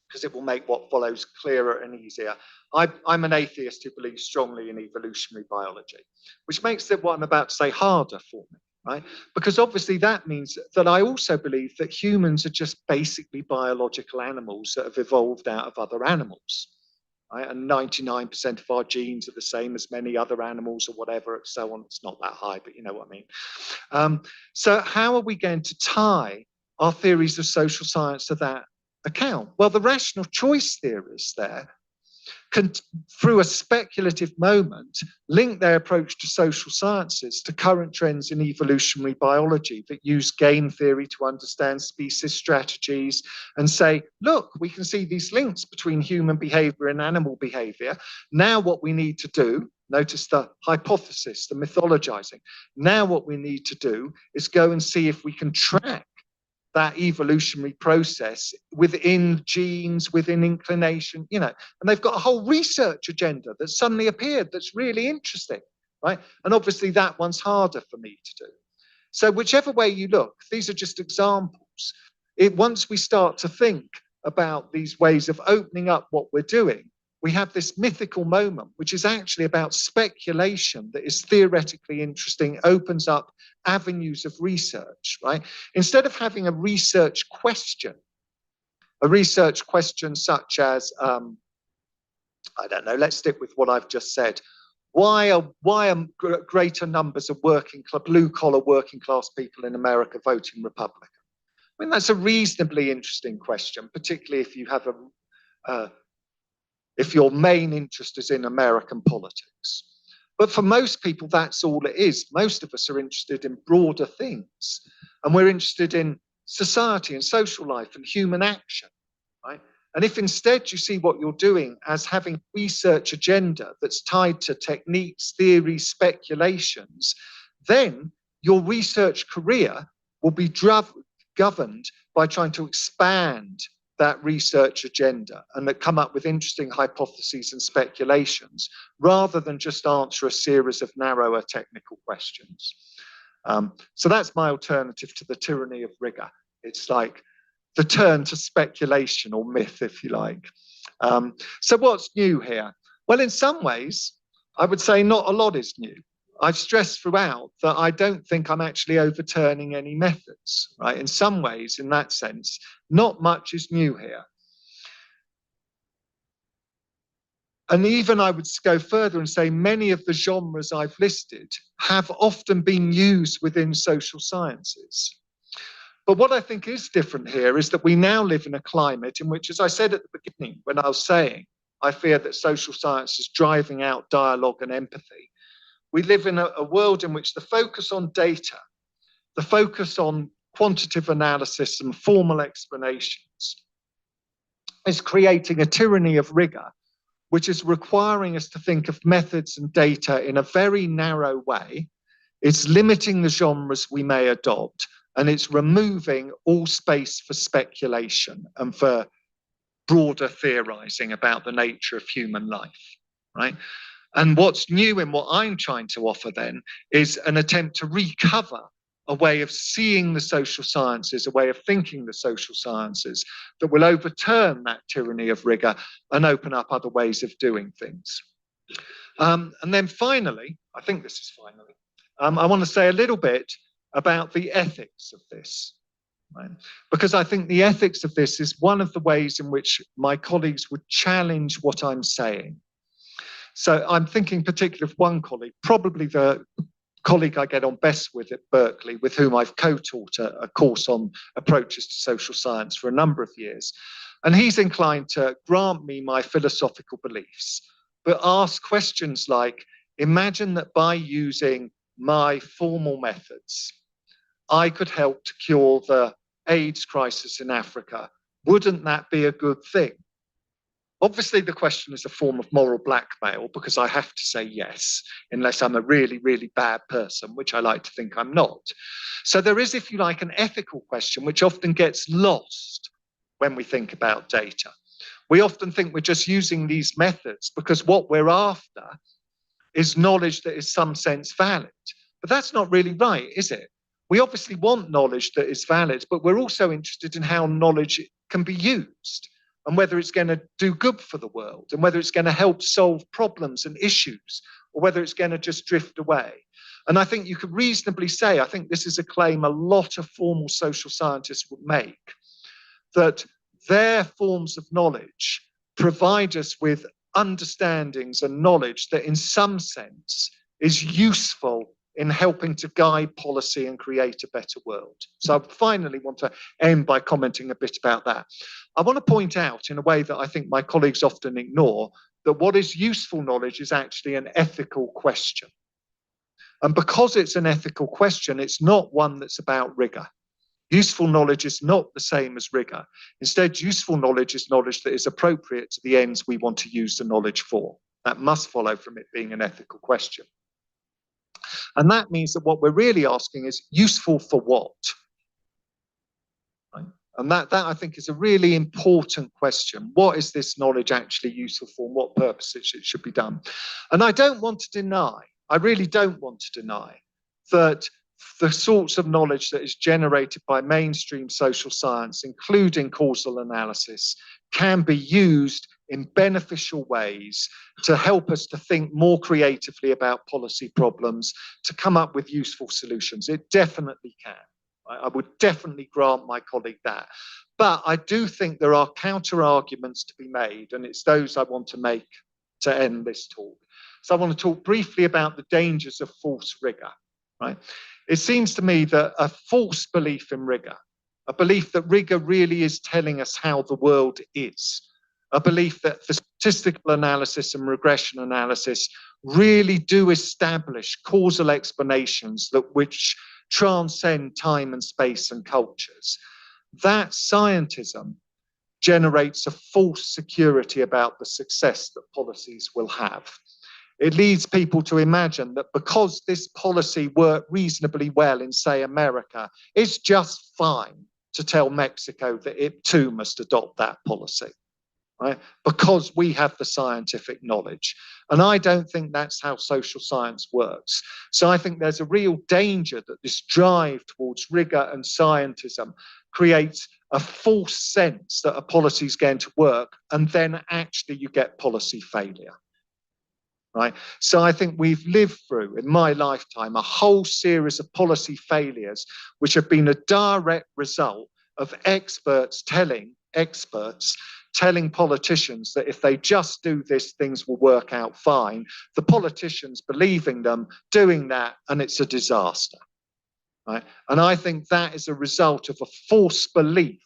because it will make what follows clearer and easier. I'm an atheist who believes strongly in evolutionary biology, which makes what I'm about to say harder for me. Right? Because obviously that means that I also believe that humans are just basically biological animals that have evolved out of other animals. Right? And 99% of our genes are the same as many other animals or whatever, so on. It's not that high, but you know what I mean. So how are we going to tie our theories of social science to that account? Well, the rational choice theorists there can, through a speculative moment, link their approach to social sciences to current trends in evolutionary biology that use game theory to understand species strategies and say, look, we can see these links between human behavior and animal behavior. Now what we need to do, notice the hypothesis, the mythologizing. Now what we need to do is go and see if we can track that evolutionary process within genes, within inclination, you know, and they've got a whole research agenda that suddenly appeared that's really interesting, right? And obviously that one's harder for me to do. So whichever way you look, these are just examples. Once we start to think about these ways of opening up what we're doing, we have this mythical moment, which is actually about speculation that is theoretically interesting, opens up avenues of research, right? Instead of having a research question such as, I don't know, let's stick with what I've just said. Why are greater numbers of blue-collar working class people in America voting Republican? I mean, that's a reasonably interesting question, particularly if you have if your main interest is in American politics. But for most people, that's all it is. Most of us are interested in broader things, and we're interested in society and social life and human action, right? And if instead you see what you're doing as having a research agenda that's tied to techniques, theories, speculations, then your research career will be governed by trying to expand that research agenda and that come up with interesting hypotheses and speculations rather than just answer a series of narrower technical questions. So that's my alternative to the tyranny of rigor. It's like the turn to speculation or myth, if you like. So what's new here? Well, in some ways, I would say not a lot is new. I've stressed throughout that I don't think I'm actually overturning any methods, right? In some ways, in that sense, not much is new here. And even I would go further and say many of the genres I've listed have often been used within social sciences. But what I think is different here is that we now live in a climate in which, as I said at the beginning, when I was saying, I fear that social science is driving out dialogue and empathy. We live in a world in which the focus on data, the focus on quantitative analysis and formal explanations is creating a tyranny of rigor, which is requiring us to think of methods and data in a very narrow way. It's limiting the genres we may adopt, and it's removing all space for speculation and for broader theorizing about the nature of human life, right? And what's new in what I'm trying to offer then is an attempt to recover a way of seeing the social sciences, a way of thinking the social sciences that will overturn that tyranny of rigor and open up other ways of doing things. And then finally, I think this is finally, I want to say a little bit about the ethics of this. Right? Because I think the ethics of this is one of the ways in which my colleagues would challenge what I'm saying. So I'm thinking particularly of one colleague, probably the colleague I get on best with at Berkeley, with whom I've co-taught a course on approaches to social science for a number of years. And he's inclined to grant me my philosophical beliefs, but ask questions like, imagine that by using my formal methods, I could help to cure the AIDS crisis in Africa. Wouldn't that be a good thing? Obviously, the question is a form of moral blackmail because I have to say yes, unless I'm a really, really bad person, which I like to think I'm not. So there is, if you like, an ethical question which often gets lost when we think about data. We often think we're just using these methods because what we're after is knowledge that is in some sense valid. But that's not really right, is it? We obviously want knowledge that is valid, but we're also interested in how knowledge can be used and whether it's going to do good for the world and whether it's going to help solve problems and issues or whether it's going to just drift away. And I think you could reasonably say, I think this is a claim a lot of formal social scientists would make, that their forms of knowledge provide us with understandings and knowledge that in some sense is useful in helping to guide policy and create a better world. So I finally want to end by commenting a bit about that. I want to point out in a way that I think my colleagues often ignore that what is useful knowledge is actually an ethical question. And because it's an ethical question, it's not one that's about rigor. Useful knowledge is not the same as rigor. Instead, useful knowledge is knowledge that is appropriate to the ends we want to use the knowledge for. That must follow from it being an ethical question. And that means that what we're really asking is useful for what? Right? And that I think is a really important question. What is this knowledge actually useful for and what purposes it should be done? And I don't want to deny, I really don't want to deny that the sorts of knowledge that is generated by mainstream social science, including causal analysis, can be used in beneficial ways to help us to think more creatively about policy problems, to come up with useful solutions. It definitely can. I would definitely grant my colleague that. But I do think there are counter arguments to be made, and it's those I want to make to end this talk. So I want to talk briefly about the dangers of false rigor, right? It seems to me that a false belief in rigor, a belief that rigor really is telling us how the world is, a belief that the statistical analysis and regression analysis really do establish causal explanations that which transcend time and space and cultures. That scientism generates a false security about the success that policies will have. It leads people to imagine that because this policy worked reasonably well in, say, America, it's just fine to tell Mexico that it too must adopt that policy, right? Because we have the scientific knowledge. And I don't think that's how social science works. So I think there's a real danger that this drive towards rigor and scientism creates a false sense that a policy is going to work, and then actually you get policy failure. Right? So I think we've lived through, in my lifetime, a whole series of policy failures which have been a direct result of experts telling politicians that if they just do this, things will work out fine. The politicians believing them, doing that, and it's a disaster. Right? And I think that is a result of a false belief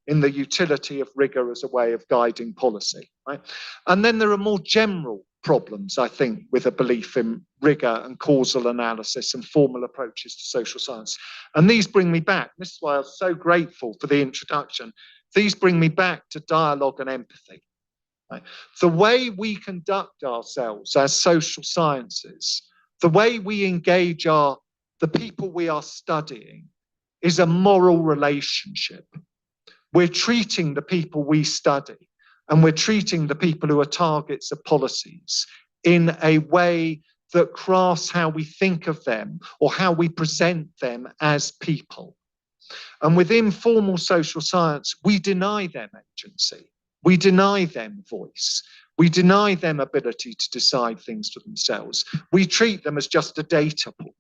in the utility of rigor as a way of guiding policy. Right? And then there are more general problems, I think, with a belief in rigor and causal analysis and formal approaches to social science. And these bring me back, this is why I was so grateful for the introduction, these bring me back to dialogue and empathy. Right? The way we conduct ourselves as social sciences, the way we engage the people we are studying is a moral relationship. We're treating the people we study, and we're treating the people who are targets of policies in a way that crafts how we think of them or how we present them as people. And within formal social science, we deny them agency. We deny them voice. We deny them ability to decide things for themselves. We treat them as just a data point.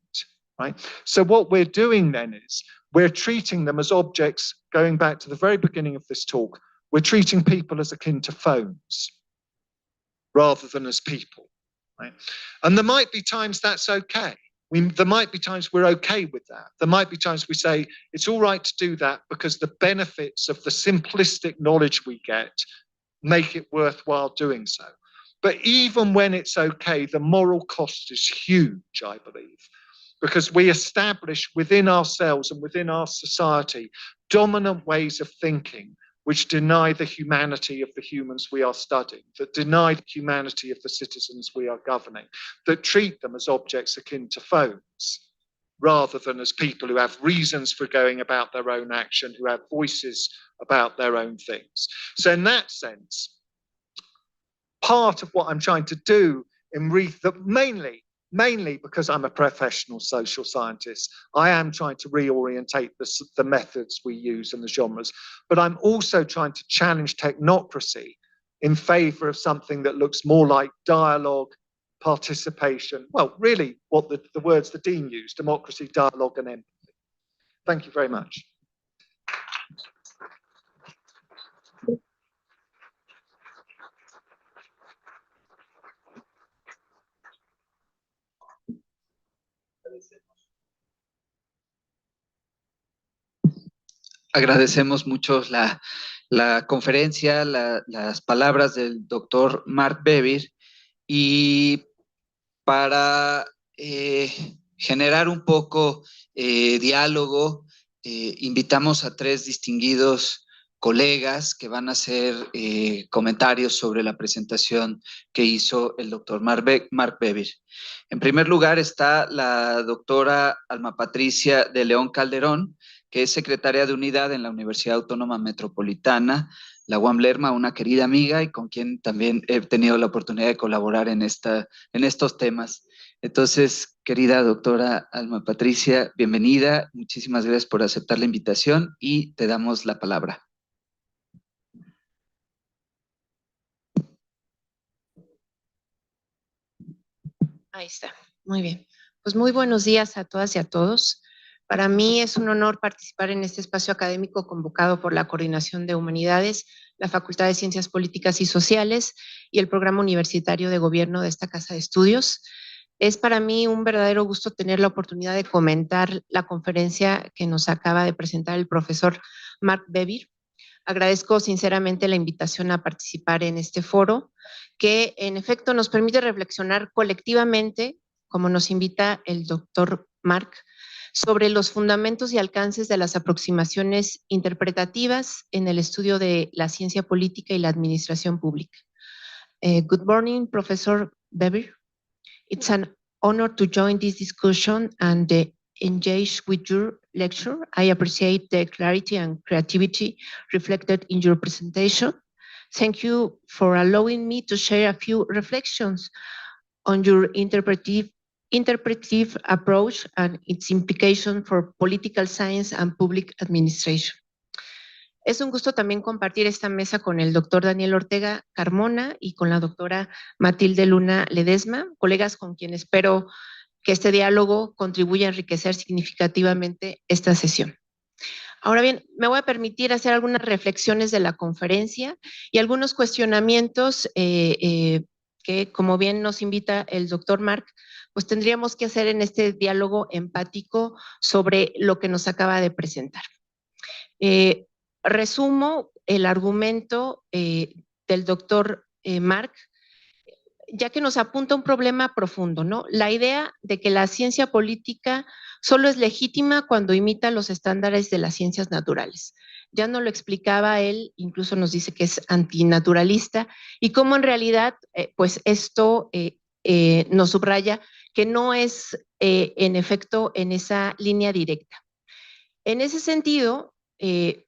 Right? So what we're doing then is we're treating them as objects, going back to the very beginning of this talk, we're treating people as akin to phones rather than as people. Right? And there might be times that's okay. There might be times we're okay with that. There might be times we say it's all right to do that because the benefits of the simplistic knowledge we get make it worthwhile doing so. But even when it's okay, the moral cost is huge, I believe, because we establish within ourselves and within our society dominant ways of thinking which deny the humanity of the humans we are studying, that deny the humanity of the citizens we are governing, that treat them as objects akin to phones, rather than as people who have reasons for going about their own action, who have voices about their own things. So in that sense, part of what I'm trying to do mainly because I'm a professional social scientist, I am trying to reorientate the methods we use and the genres, but I'm also trying to challenge technocracy in favor of something that looks more like dialogue, participation, well, really what the words the Dean used, democracy, dialogue, and empathy. Thank you very much. Agradecemos mucho la conferencia, las palabras del doctor Mark Bevir, y para generar un poco diálogo, invitamos a 3 distinguidos colegas que van a hacer comentarios sobre la presentación que hizo el doctor Mark Bevir. En primer lugar está la doctora Alma Patricia de León Calderón, que es secretaria de unidad en la Universidad Autónoma Metropolitana, la UAM Lerma, una querida amiga y con quien también he tenido la oportunidad de colaborar en estos temas. Entonces, querida doctora Alma Patricia, bienvenida, muchísimas gracias por aceptar la invitación y te damos la palabra. Ahí está, muy bien. Pues muy buenos días a todas y a todos. Para mí es un honor participar en este espacio académico convocado por la Coordinación de Humanidades, la Facultad de Ciencias Políticas y Sociales y el Programa Universitario de Gobierno de esta Casa de Estudios. Es para mí un verdadero gusto tener la oportunidad de comentar la conferencia que nos acaba de presentar el profesor Mark Bevir. Agradezco sinceramente la invitación a participar en este foro, que en efecto nos permite reflexionar colectivamente, como nos invita el doctor Mark, sobre los fundamentos y alcances de las aproximaciones interpretativas en el estudio de la ciencia política y la administración pública. Good morning, Professor Bevir. It's an honor to join this discussion and engage with your lecture. I appreciate the clarity and creativity reflected in your presentation. Thank you for allowing me to share a few reflections on your interpretive approach and its implication for political science and public administration. Es un gusto también compartir esta mesa con el doctor Daniel Ortega Carmona y con la doctora Matilde Luna Ledesma, colegas con quienes espero que este diálogo contribuya a enriquecer significativamente esta sesión. Ahora bien, me voy a permitir hacer algunas reflexiones de la conferencia y algunos cuestionamientos que, como bien nos invita el doctor Mark, pues tendríamos que hacer en este diálogo empático sobre lo que nos acaba de presentar. Resumo el argumento del doctor Mark, ya que nos apunta un problema profundo, ¿no? La idea de que la ciencia política solo es legítima cuando imita los estándares de las ciencias naturales. Ya nos lo explicaba él, incluso nos dice que es antinaturalista, y cómo en realidad, pues esto nos subraya que no es en efecto en esa línea directa. En ese sentido,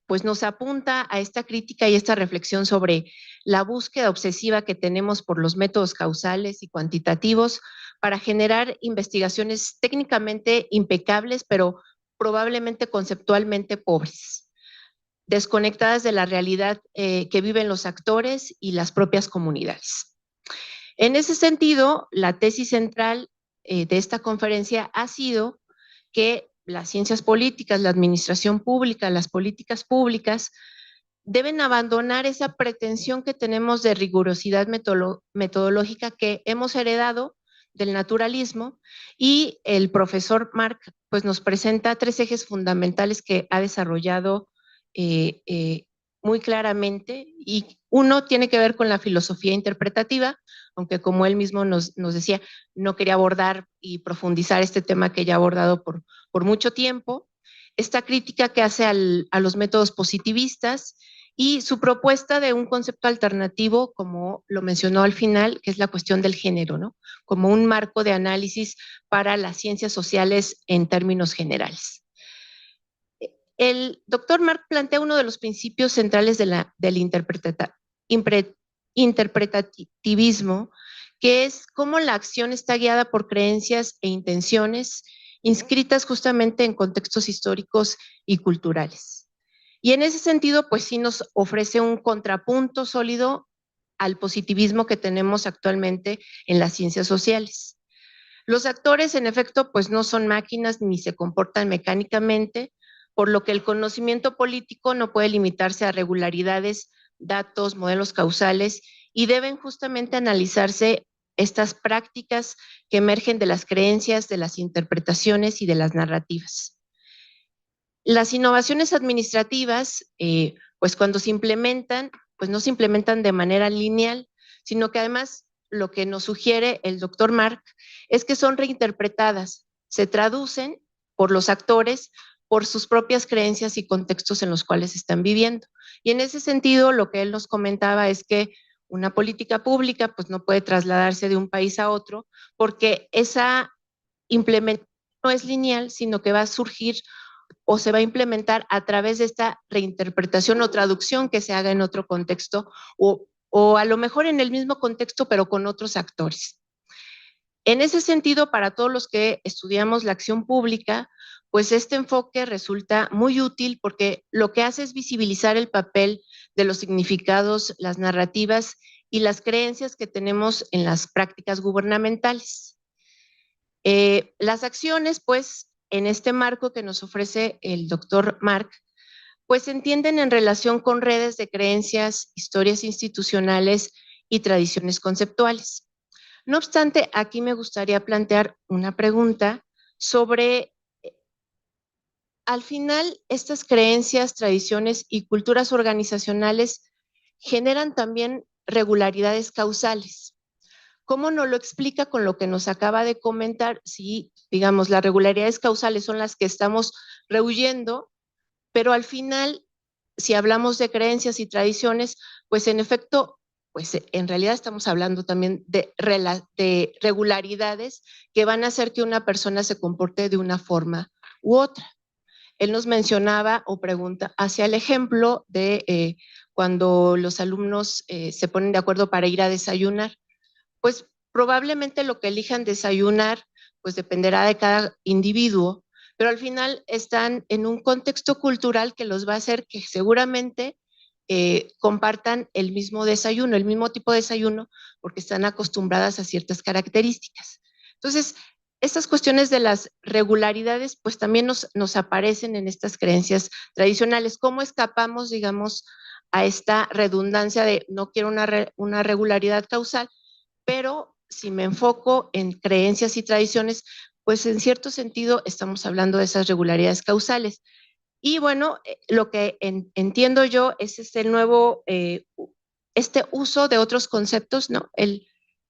pues nos apunta a esta crítica y esta reflexión sobre la búsqueda obsesiva que tenemos por los métodos causales y cuantitativos para generar investigaciones técnicamente impecables, pero probablemente conceptualmente pobres, desconectadas de la realidad que viven los actores y las propias comunidades. En ese sentido, la tesis central de esta conferencia ha sido que las ciencias políticas, la administración pública, las políticas públicas deben abandonar esa pretensión que tenemos de rigurosidad metodológica que hemos heredado del naturalismo, y el profesor Mark pues nos presenta 3 ejes fundamentales que ha desarrollado muy claramente, y uno tiene que ver con la filosofía interpretativa, aunque como él mismo nos decía, no quería abordar y profundizar este tema que ya ha abordado por mucho tiempo, esta crítica que hace a los métodos positivistas y su propuesta de un concepto alternativo, como lo mencionó al final, que es la cuestión del género, ¿no? Como un marco de análisis para las ciencias sociales en términos generales. El doctor Mark plantea uno de los principios centrales del interpretativismo, que es cómo la acción está guiada por creencias e intenciones inscritas justamente en contextos históricos y culturales. Y en ese sentido, pues sí nos ofrece un contrapunto sólido al positivismo que tenemos actualmente en las ciencias sociales. Los actores, en efecto, pues no son máquinas ni se comportan mecánicamente, por lo que el conocimiento político no puede limitarse a regularidades, datos, modelos causales, y deben justamente analizarse estas prácticas que emergen de las creencias, de las interpretaciones y de las narrativas. Las innovaciones administrativas, pues cuando se implementan, pues no se implementan de manera lineal, sino que además lo que nos sugiere el doctor Mark es que son reinterpretadas, se traducen por los actores, por sus propias creencias y contextos en los cuales están viviendo. Y en ese sentido, lo que él nos comentaba es que una política pública pues no puede trasladarse de un país a otro, porque esa implementación no es lineal, sino que va a surgir o se va a implementar a través de esta reinterpretación o traducción que se haga en otro contexto, o a lo mejor en el mismo contexto, pero con otros actores. En ese sentido, para todos los que estudiamos la acción pública, pues este enfoque resulta muy útil porque lo que hace es visibilizar el papel de los significados, las narrativas y las creencias que tenemos en las prácticas gubernamentales. Las acciones, pues, en este marco que nos ofrece el doctor Mark, pues se entienden en relación con redes de creencias, historias institucionales y tradiciones conceptuales. No obstante, aquí me gustaría plantear una pregunta sobre, al final, estas creencias, tradiciones y culturas organizacionales generan también regularidades causales. ¿Cómo nos lo explica con lo que nos acaba de comentar? Si, digamos, las regularidades causales son las que estamos rehuyendo, pero al final, si hablamos de creencias y tradiciones, pues en efecto, pues en realidad estamos hablando también de regularidades que van a hacer que una persona se comporte de una forma u otra. Él nos mencionaba o pregunta hacia el ejemplo de cuando los alumnos se ponen de acuerdo para ir a desayunar. Pues probablemente lo que elijan desayunar, pues dependerá de cada individuo, pero al final están en un contexto cultural que los va a hacer que seguramente compartan el mismo desayuno, el mismo tipo de desayuno, porque están acostumbradas a ciertas características. Entonces, estas cuestiones de las regularidades, pues también nos aparecen en estas creencias tradicionales. ¿Cómo escapamos, digamos, a esta redundancia de no quiero una regularidad causal? Pero si me enfoco en creencias y tradiciones, pues en cierto sentido estamos hablando de esas regularidades causales. Y bueno, lo que entiendo yo es este nuevo, este uso de otros conceptos, ¿no? En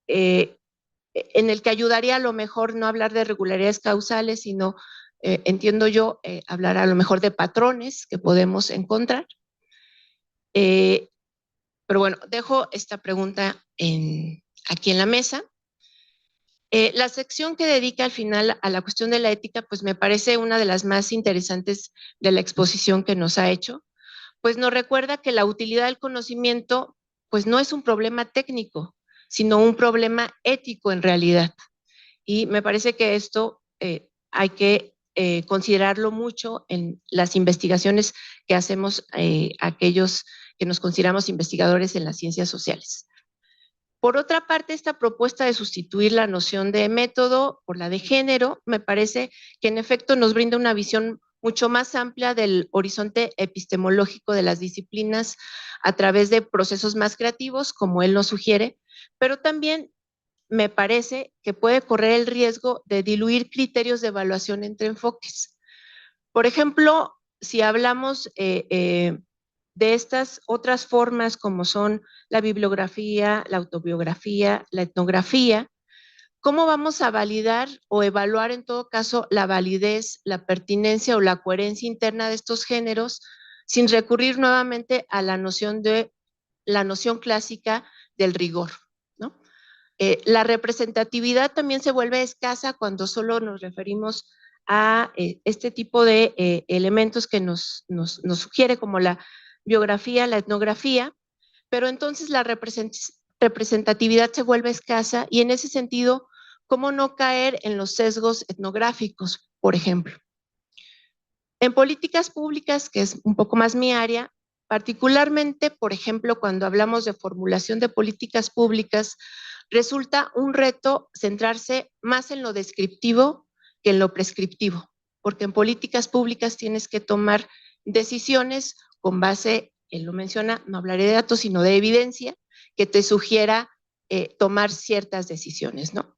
el que ayudaría a lo mejor no hablar de regularidades causales, sino, entiendo yo, hablar a lo mejor de patrones que podemos encontrar. Pero bueno, dejo esta pregunta aquí en la mesa. La sección que dedica al final a la cuestión de la ética, pues me parece una de las más interesantes de la exposición que nos ha hecho, pues nos recuerda que la utilidad del conocimiento, pues no es un problema técnico, sino un problema ético en realidad. Y me parece que esto hay que considerarlo mucho en las investigaciones que hacemos aquellos que nos consideramos investigadores en las ciencias sociales. Por otra parte, esta propuesta de sustituir la noción de método por la de género, me parece que en efecto nos brinda una visión mucho más amplia del horizonte epistemológico de las disciplinas a través de procesos más creativos, como él nos sugiere, pero también me parece que puede correr el riesgo de diluir criterios de evaluación entre enfoques. Por ejemplo, si hablamos de estas otras formas como son la bibliografía, la autobiografía, la etnografía, ¿cómo vamos a validar o evaluar en todo caso la validez, la pertinencia o la coherencia interna de estos géneros sin recurrir nuevamente a la noción clásica del rigor, ¿no? La representatividad también se vuelve escasa cuando solo nos referimos a este tipo de elementos que nos sugiere como la biografía, la etnografía, pero entonces la representatividad se vuelve escasa y en ese sentido, ¿cómo no caer en los sesgos etnográficos, por ejemplo? En políticas públicas, que es un poco más mi área, particularmente, por ejemplo, cuando hablamos de formulación de políticas públicas, resulta un reto centrarse más en lo descriptivo que en lo prescriptivo, porque en políticas públicas tienes que tomar decisiones con base, él lo menciona, no hablaré de datos, sino de evidencia, que te sugiera tomar ciertas decisiones, ¿no?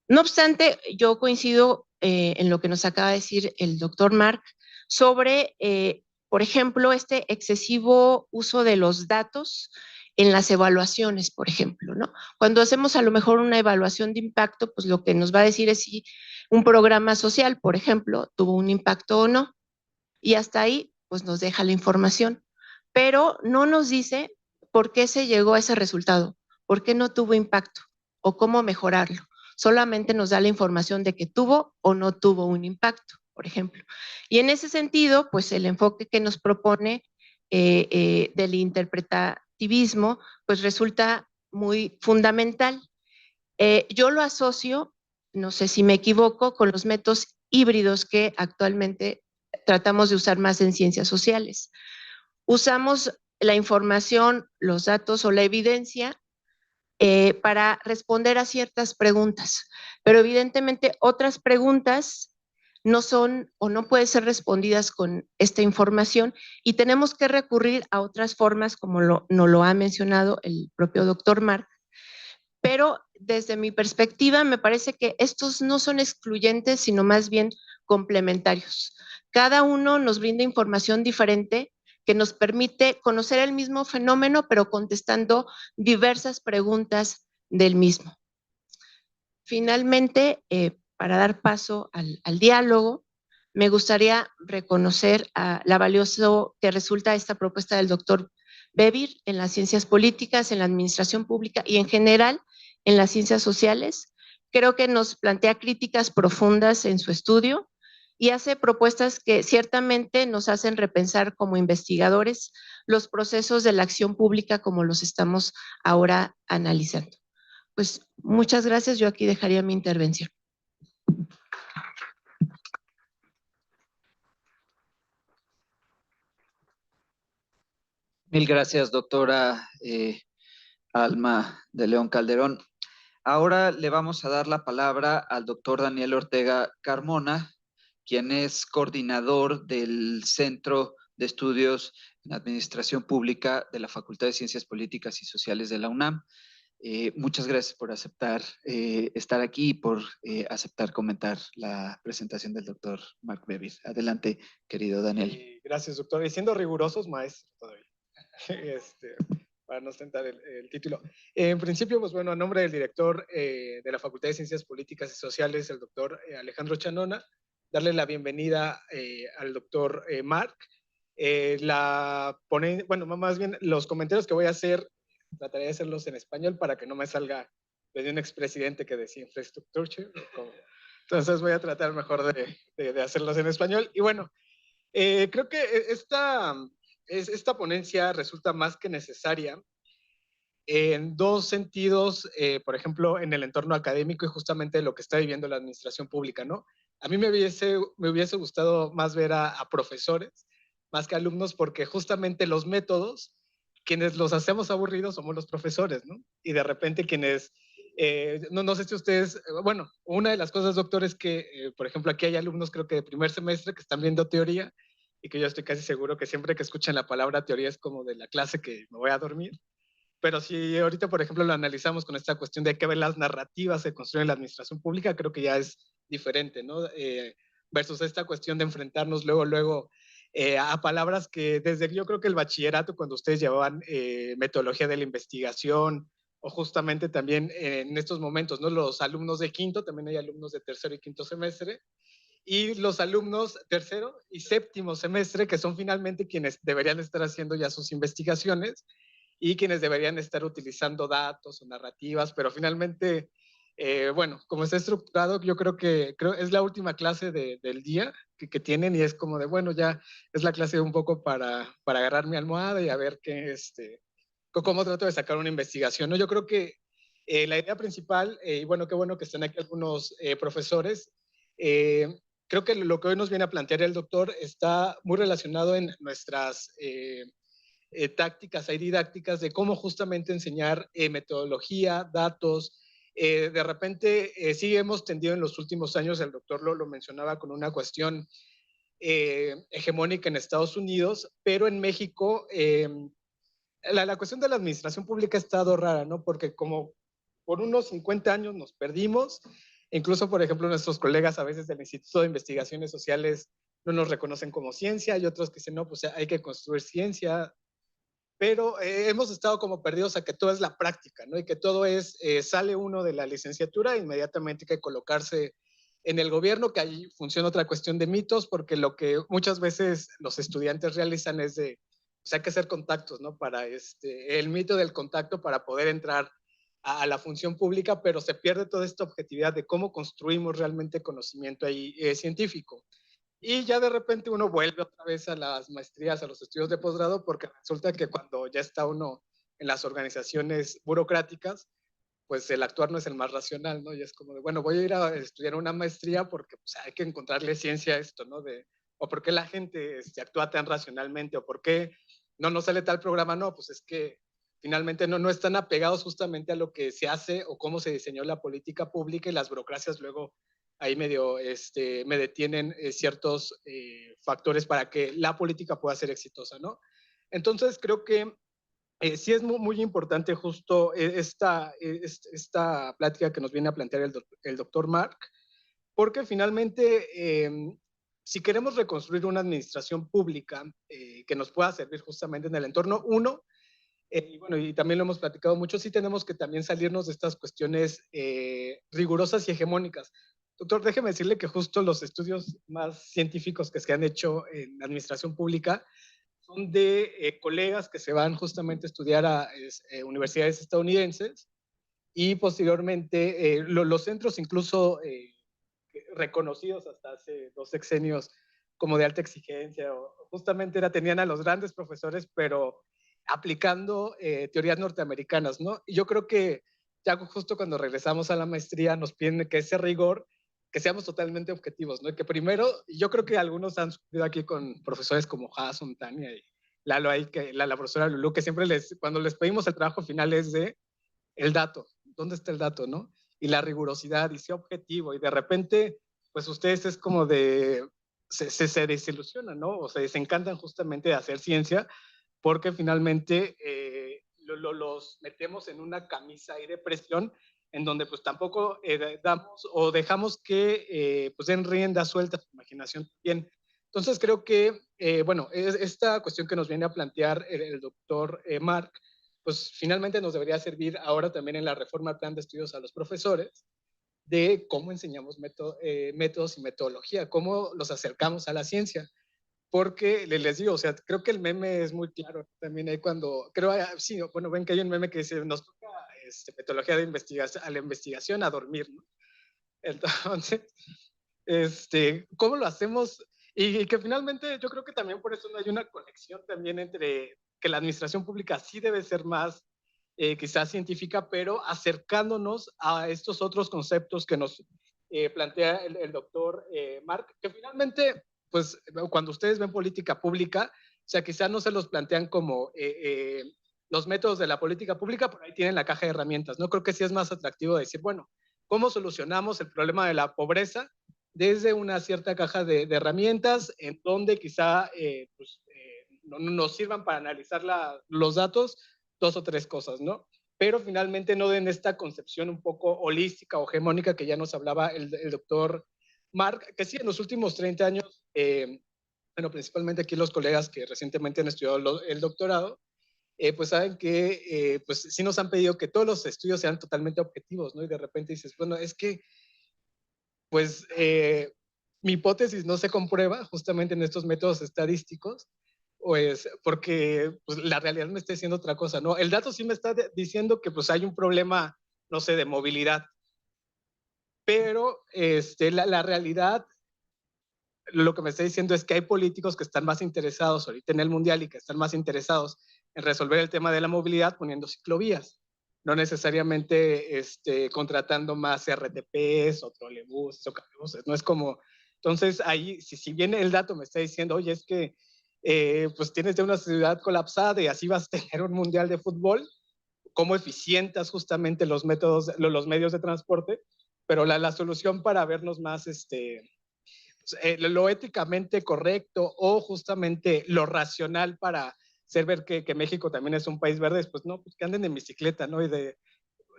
No obstante, yo coincido en lo que nos acaba de decir el doctor Mark sobre, por ejemplo, este excesivo uso de los datos en las evaluaciones, por ejemplo, ¿no? Cuando hacemos a lo mejor una evaluación de impacto, pues lo que nos va a decir es si un programa social, por ejemplo, tuvo un impacto o no. Y hasta ahí, pues nos deja la información, pero no nos dice por qué se llegó a ese resultado, por qué no tuvo impacto o cómo mejorarlo. Solamente nos da la información de que tuvo o no tuvo un impacto, por ejemplo. Y en ese sentido, pues el enfoque que nos propone del interpretativismo, pues resulta muy fundamental. Yo lo asocio, no sé si me equivoco, con los métodos híbridos que actualmente tratamos de usar más en ciencias sociales. Usamos la información, los datos o la evidencia para responder a ciertas preguntas, pero evidentemente otras preguntas no son o no pueden ser respondidas con esta información y tenemos que recurrir a otras formas, como nos lo ha mencionado el propio doctor Mark, pero desde mi perspectiva me parece que estos no son excluyentes, sino más bien complementarios. Cada uno nos brinda información diferente que nos permite conocer el mismo fenómeno, pero contestando diversas preguntas del mismo. Finalmente, para dar paso al diálogo, me gustaría reconocer la valioso que resulta esta propuesta del doctor Bevir en las ciencias políticas, en la administración pública y en general en las ciencias sociales. Creo que nos plantea críticas profundas en su estudio y hace propuestas que ciertamente nos hacen repensar como investigadores los procesos de la acción pública como los estamos ahora analizando. Pues muchas gracias, yo aquí dejaría mi intervención. Mil gracias, doctora Alma de León Calderón. Ahora le vamos a dar la palabra al doctor Daniel Ortega Carmona, quien es coordinador del Centro de Estudios en Administración Pública de la Facultad de Ciencias Políticas y Sociales de la UNAM. Muchas gracias por aceptar estar aquí y por aceptar comentar la presentación del doctor Mark Bevir. Adelante, querido Daniel. Gracias, doctor. Y siendo rigurosos, maestro todavía. Para no ostentar el título. En principio, pues bueno, a nombre del director de la Facultad de Ciencias Políticas y Sociales, el doctor Alejandro Chanona, darle la bienvenida al doctor Mark. Bueno, más bien los comentarios que voy a hacer, trataré de hacerlos en español para que no me salga de un expresidente que decía infraestructura. Entonces voy a tratar mejor de hacerlos en español. Y bueno, creo que esta ponencia resulta más que necesaria en dos sentidos, por ejemplo, en el entorno académico y justamente lo que está viviendo la administración pública, ¿no? A mí me hubiese gustado más ver a profesores, más que alumnos, porque justamente los métodos, quienes los hacemos aburridos somos los profesores, ¿no? Y de repente quienes, no sé si ustedes, bueno, una de las cosas, doctor, es que, por ejemplo, aquí hay alumnos creo que de primer semestre que están viendo teoría y que yo estoy casi seguro que siempre que escuchan la palabra teoría es como de la clase que me voy a dormir. Pero si ahorita, por ejemplo, lo analizamos con esta cuestión de que las narrativas se construyen en la administración pública, creo que ya es diferente, ¿no? Versus esta cuestión de enfrentarnos luego a palabras que desde yo creo que el bachillerato, cuando ustedes llevaban metodología de la investigación, o justamente también en estos momentos, ¿no? Los alumnos de quinto, también hay alumnos de tercero y quinto semestre, y los alumnos tercero y séptimo semestre, que son finalmente quienes deberían estar haciendo ya sus investigaciones y quienes deberían estar utilizando datos o narrativas, pero finalmente, bueno, como está estructurado, yo creo que es la última clase del día que tienen y es como de, bueno, ya es la clase un poco para agarrar mi almohada y a ver cómo trato de sacar una investigación, ¿no? Yo creo que la idea principal, y bueno, qué bueno que están aquí algunos profesores, creo que lo que hoy nos viene a plantear el doctor está muy relacionado en nuestras tácticas y didácticas de cómo justamente enseñar metodología, datos. De repente sí hemos tendido en los últimos años, el doctor lo mencionaba con una cuestión hegemónica en Estados Unidos, pero en México la cuestión de la administración pública ha estado rara, ¿no? Porque como por unos 50 años nos perdimos. Incluso, por ejemplo, nuestros colegas a veces del Instituto de Investigaciones Sociales no nos reconocen como ciencia y otros que dicen, no, pues hay que construir ciencia. Pero hemos estado como perdidos a que todo es la práctica, ¿no? Y que todo es, sale uno de la licenciatura, inmediatamente hay que colocarse en el gobierno, que ahí funciona otra cuestión de mitos, porque lo que muchas veces los estudiantes realizan es de, pues hay que hacer contactos, ¿no? Para el mito del contacto para poder entrar a la función pública, pero se pierde toda esta objetividad de cómo construimos realmente conocimiento ahí científico. Y ya de repente uno vuelve otra vez a las maestrías, a los estudios de posgrado, porque resulta que cuando ya está uno en las organizaciones burocráticas, pues el actuar no es el más racional, ¿no? Y es como de, bueno, voy a ir a estudiar una maestría porque pues, hay que encontrarle ciencia a esto, ¿no? O por qué la gente actúa tan racionalmente, o por qué no nos sale tal programa, no, pues es que finalmente no están apegados justamente a lo que se hace o cómo se diseñó la política pública, y las burocracias luego ahí medio me detienen ciertos factores para que la política pueda ser exitosa, ¿no? Entonces creo que sí es muy importante justo esta plática que nos viene a plantear el doctor Mark, porque finalmente si queremos reconstruir una administración pública que nos pueda servir justamente en el entorno, y bueno, y también lo hemos platicado mucho, sí tenemos que también salirnos de estas cuestiones rigurosas y hegemónicas. Doctor, déjeme decirle que justo los estudios más científicos que se han hecho en la administración pública son de colegas que se van justamente a estudiar a universidades estadounidenses, y posteriormente los centros incluso reconocidos hasta hace 2 sexenios como de alta exigencia, o justamente tenían a los grandes profesores, pero aplicando teorías norteamericanas, ¿no? Y yo creo que ya justo cuando regresamos a la maestría nos piden que ese rigor, que seamos totalmente objetivos, ¿no? Y que primero, yo creo que algunos han sufrido aquí con profesores como Hassan, Tania y Lalo, ahí, que la profesora Lulu, que siempre cuando les pedimos el trabajo final es de el dato, ¿dónde está el dato, no? Y la rigurosidad, y sea objetivo, y de repente, pues ustedes es como se desilusionan, ¿no? O se desencantan justamente de hacer ciencia, porque finalmente los metemos en una camisa ahí de presión, en donde pues tampoco damos o dejamos que pues den rienda suelta a su imaginación bien. Entonces creo que, bueno, esta cuestión que nos viene a plantear el doctor Mark, pues finalmente nos debería servir ahora también en la reforma al plan de estudios a los profesores, de cómo enseñamos métodos y metodología, cómo los acercamos a la ciencia. Porque les digo, o sea, creo que el meme es muy claro también ahí cuando, sí, bueno, ven que hay un meme que dice, nos toca metodología de investigación, a la investigación, a dormir, ¿no? Entonces, ¿cómo lo hacemos? Y que finalmente yo creo que también por eso no hay una conexión también entre que la administración pública sí debe ser más quizás científica, pero acercándonos a estos otros conceptos que nos plantea el doctor Mark, que finalmente, pues cuando ustedes ven política pública, o sea, quizás no se los plantean como los métodos de la política pública, pero ahí tienen la caja de herramientas, ¿no? Creo que sí es más atractivo decir, bueno, ¿cómo solucionamos el problema de la pobreza desde una cierta caja de herramientas en donde quizá no nos sirvan para analizar los datos 2 o 3 cosas, ¿no? Pero finalmente no den esta concepción un poco holística o hegemónica que ya nos hablaba el doctor Mark, que sí, en los últimos 30 años, bueno, principalmente aquí los colegas que recientemente han estudiado el doctorado, pues saben que pues sí nos han pedido que todos los estudios sean totalmente objetivos, ¿no? Y de repente dices, bueno, es que pues mi hipótesis no se comprueba justamente en estos métodos estadísticos, pues porque pues, la realidad me está diciendo otra cosa, ¿no? El dato sí me está diciendo que pues hay un problema, no sé, de movilidad, pero la realidad, lo que me está diciendo es que hay políticos que están más interesados ahorita en el mundial y que están más interesados en resolver el tema de la movilidad poniendo ciclovías, no necesariamente contratando más RTPs o trolebuses o cablebúses, no es como, entonces ahí, si bien el dato me está diciendo, oye, es que pues tienes de una ciudad colapsada y así vas a tener un mundial de fútbol, cómo eficientas justamente los métodos, los medios de transporte, pero la solución para vernos más lo éticamente correcto o justamente lo racional para hacer ver que México también es un país verde, pues no, pues que anden en bicicleta, ¿no?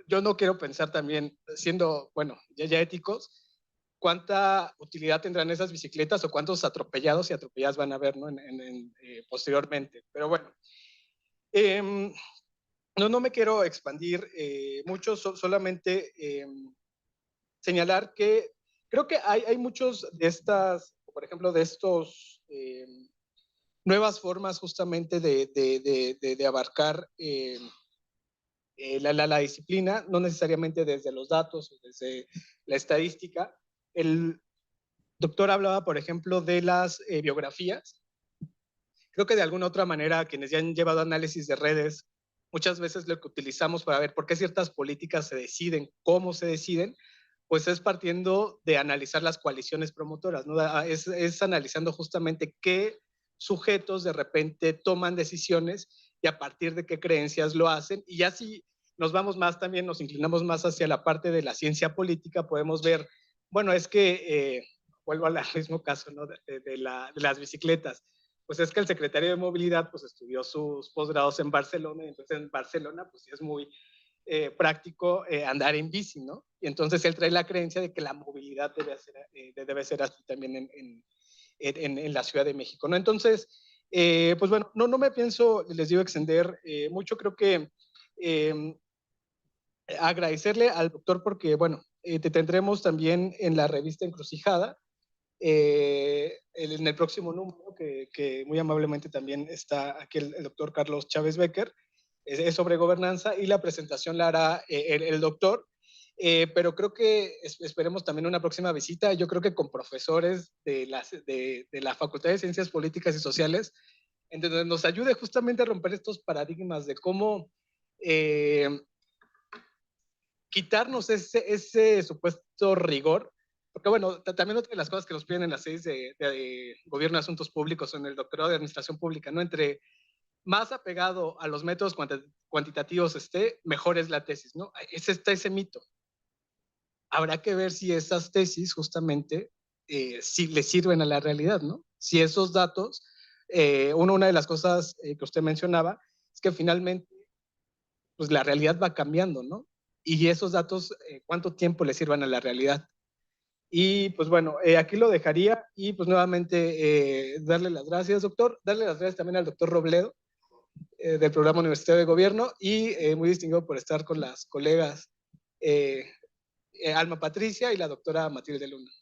Yo no quiero pensar también, siendo, bueno, ya éticos, cuánta utilidad tendrán esas bicicletas o cuántos atropellados y atropelladas van a haber, ¿no? Posteriormente. Pero bueno, no me quiero expandir mucho, solamente señalar que creo que hay muchos de estas, por ejemplo, de estos nuevas formas justamente de abarcar la disciplina, no necesariamente desde los datos o desde la estadística. El doctor hablaba, por ejemplo, de las biografías. Creo que de alguna otra manera, quienes ya han llevado análisis de redes, muchas veces lo que utilizamos para ver por qué ciertas políticas se deciden, cómo se deciden, pues es partiendo de analizar las coaliciones promotoras, ¿no? Es analizando justamente qué sujetos de repente toman decisiones y a partir de qué creencias lo hacen. Y ya si nos vamos más también, nos inclinamos más hacia la parte de la ciencia política, podemos ver, bueno, es que, vuelvo al mismo caso, ¿no? de las bicicletas. Pues es que el secretario de Movilidad pues estudió sus posgrados en Barcelona, y entonces en Barcelona pues sí es muy práctico andar en bici, ¿no? Y entonces él trae la creencia de que la movilidad debe ser así también en la Ciudad de México, ¿no? Entonces, pues bueno, no me pienso, les digo, extender mucho. Creo que agradecerle al doctor porque, bueno, te tendremos también en la revista Encrucijada, en el próximo número, que muy amablemente también está aquí el doctor Carlos Chávez Becker, es sobre gobernanza, y la presentación la hará el doctor. Pero creo que esperemos también una próxima visita, yo creo que con profesores de la Facultad de Ciencias Políticas y Sociales, en donde nos ayude justamente a romper estos paradigmas de cómo quitarnos ese supuesto rigor, porque bueno, también otra de las cosas que nos piden en las seis de Gobierno y Asuntos Públicos o en el doctorado de Administración Pública, ¿no? Entre más apegado a los métodos cuantitativos esté, mejor es la tesis, ¿no? Está ese mito. Habrá que ver si esas tesis justamente si le sirven a la realidad, ¿no? Si esos datos, una de las cosas que usted mencionaba es que finalmente pues la realidad va cambiando, ¿no? Y esos datos, ¿cuánto tiempo le sirvan a la realidad? Y pues bueno, aquí lo dejaría y pues nuevamente darle las gracias, doctor, darle las gracias también al doctor Robledo del programa Universidad de Gobierno y muy distinguido por estar con las colegas Alma Patricia y la doctora Matilde Luna.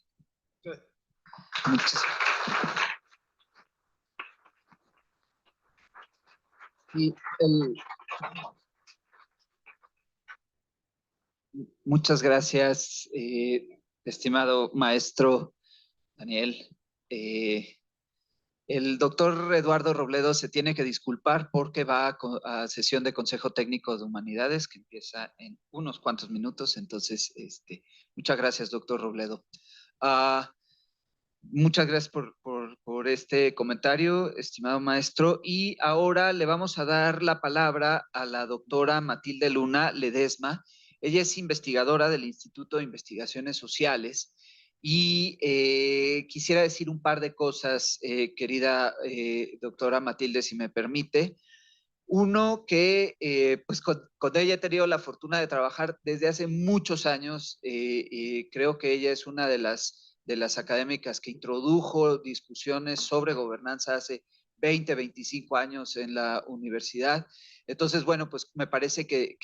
Muchas gracias, estimado maestro Daniel. El doctor Eduardo Robledo se tiene que disculpar porque va a sesión de Consejo Técnico de Humanidades que empieza en unos cuantos minutos. Entonces, muchas gracias, doctor Robledo. Muchas gracias por este comentario, estimado maestro. Y ahora le vamos a dar la palabra a la doctora Matilde Luna Ledesma. Ella es investigadora del Instituto de Investigaciones Sociales y quisiera decir un par de cosas, querida doctora Matilde, si me permite. Uno, que pues con ella he tenido la fortuna de trabajar desde hace muchos años. Creo que ella es una de las académicas que introdujo discusiones sobre gobernanza hace 20, 25 años en la universidad. Entonces, bueno, pues me parece que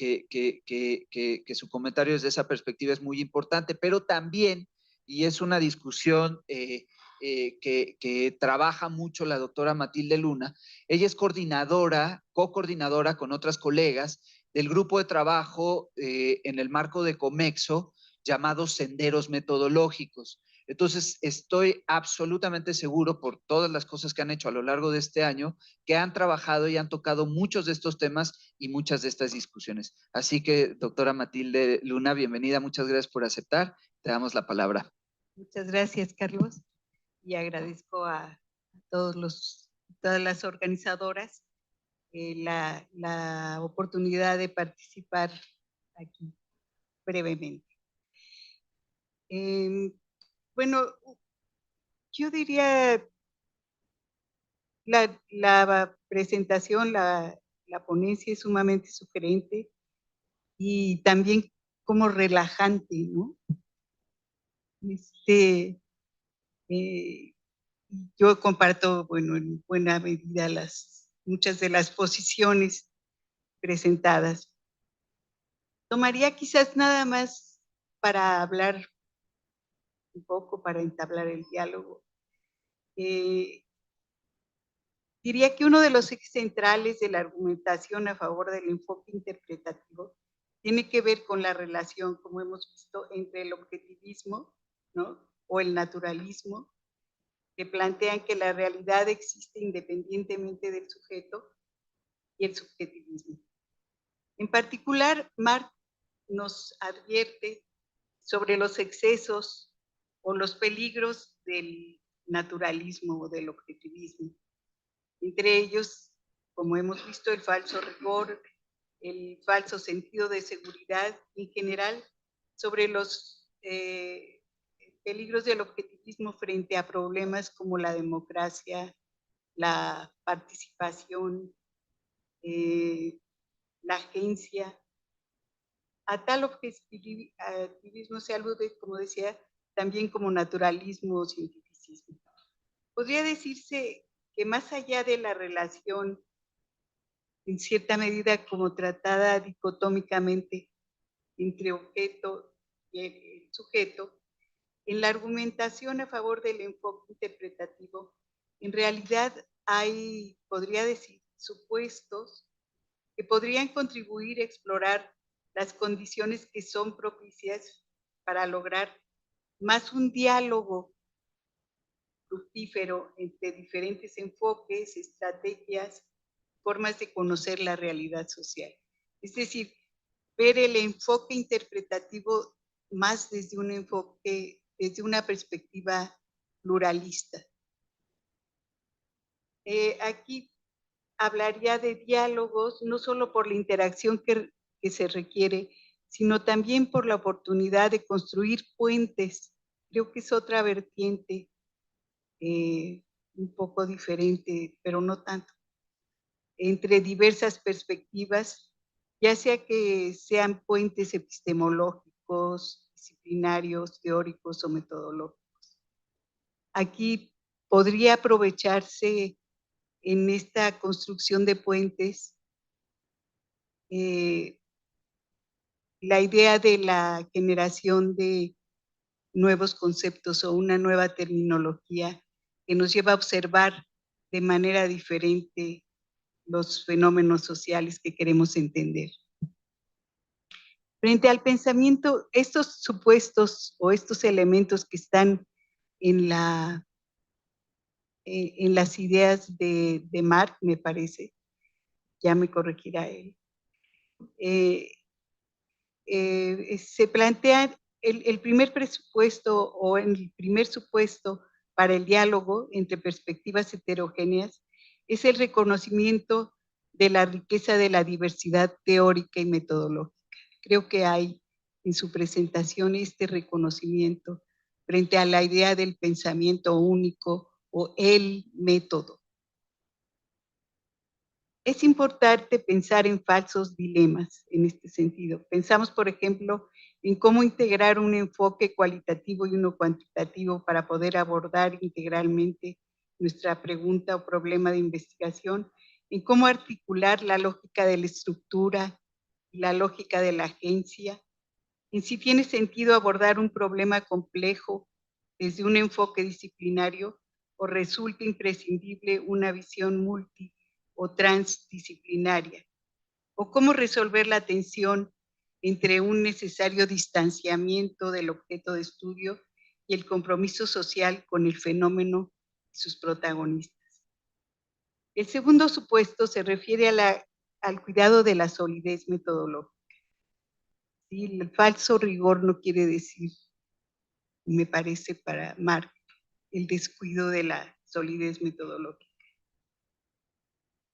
su comentario desde esa perspectiva es muy importante, pero también, y es una discusión que trabaja mucho la doctora Matilde Luna, ella es co-coordinadora con otras colegas del grupo de trabajo en el marco de Comexo llamado Senderos Metodológicos. Entonces, estoy absolutamente seguro por todas las cosas que han hecho a lo largo de este año, que han trabajado y han tocado muchos de estos temas y muchas de estas discusiones. Así que, doctora Matilde Luna, bienvenida, muchas gracias por aceptar. Te damos la palabra. Muchas gracias, Carlos, y agradezco a todas las organizadoras la oportunidad de participar aquí brevemente. Bueno, yo diría la presentación, la ponencia es sumamente sugerente y también como relajante, ¿no? Yo comparto, bueno, en buena medida muchas de las posiciones presentadas. Tomaría quizás nada más para hablar un poco, para entablar el diálogo. Diría que uno de los ejes centrales de la argumentación a favor del enfoque interpretativo tiene que ver con la relación, como hemos visto, entre el objetivismo, ¿no?, o el naturalismo, que plantean que la realidad existe independientemente del sujeto, y el subjetivismo. En particular, Marx nos advierte sobre los excesos o los peligros del naturalismo o del objetivismo. Entre ellos, como hemos visto, el falso rigor, el falso sentido de seguridad, en general, sobre los peligros del objetivismo frente a problemas como la democracia, la participación, la agencia. A tal objetivismo se alude, como decía, también como naturalismo o cientificismo. Podría decirse que más allá de la relación, en cierta medida como tratada dicotómicamente entre objeto y el sujeto, en la argumentación a favor del enfoque interpretativo, en realidad hay, podría decir, supuestos que podrían contribuir a explorar las condiciones que son propicias para lograr más un diálogo fructífero entre diferentes enfoques, estrategias, formas de conocer la realidad social. Es decir, ver el enfoque interpretativo más desde un enfoque, desde una perspectiva pluralista. Aquí hablaría de diálogos, no solo por la interacción que se requiere, sino también por la oportunidad de construir puentes. Creo que es otra vertiente un poco diferente, pero no tanto, entre diversas perspectivas, ya sea que sean puentes epistemológicos, disciplinarios, teóricos o metodológicos. Aquí podría aprovecharse en esta construcción de puentes la idea de la generación de nuevos conceptos o una nueva terminología que nos lleva a observar de manera diferente los fenómenos sociales que queremos entender. Frente al pensamiento, estos supuestos o estos elementos que están en las ideas de Marx, me parece, ya me corregirá él, se plantea el primer presupuesto o el primer supuesto para el diálogo entre perspectivas heterogéneas es el reconocimiento de la riqueza de la diversidad teórica y metodológica. Creo que hay en su presentación este reconocimiento frente a la idea del pensamiento único o el método. Es importante pensar en falsos dilemas en este sentido. Pensamos, por ejemplo, en cómo integrar un enfoque cualitativo y uno cuantitativo para poder abordar integralmente nuestra pregunta o problema de investigación, en cómo articular la lógica de la estructura y la lógica de la agencia, en si tiene sentido abordar un problema complejo desde un enfoque disciplinario o resulta imprescindible una visión multi o transdisciplinaria, o cómo resolver la tensión entre un necesario distanciamiento del objeto de estudio y el compromiso social con el fenómeno y sus protagonistas. El segundo supuesto se refiere al cuidado de la solidez metodológica. ¿Sí? El falso rigor no quiere decir, me parece para Marx, el descuido de la solidez metodológica.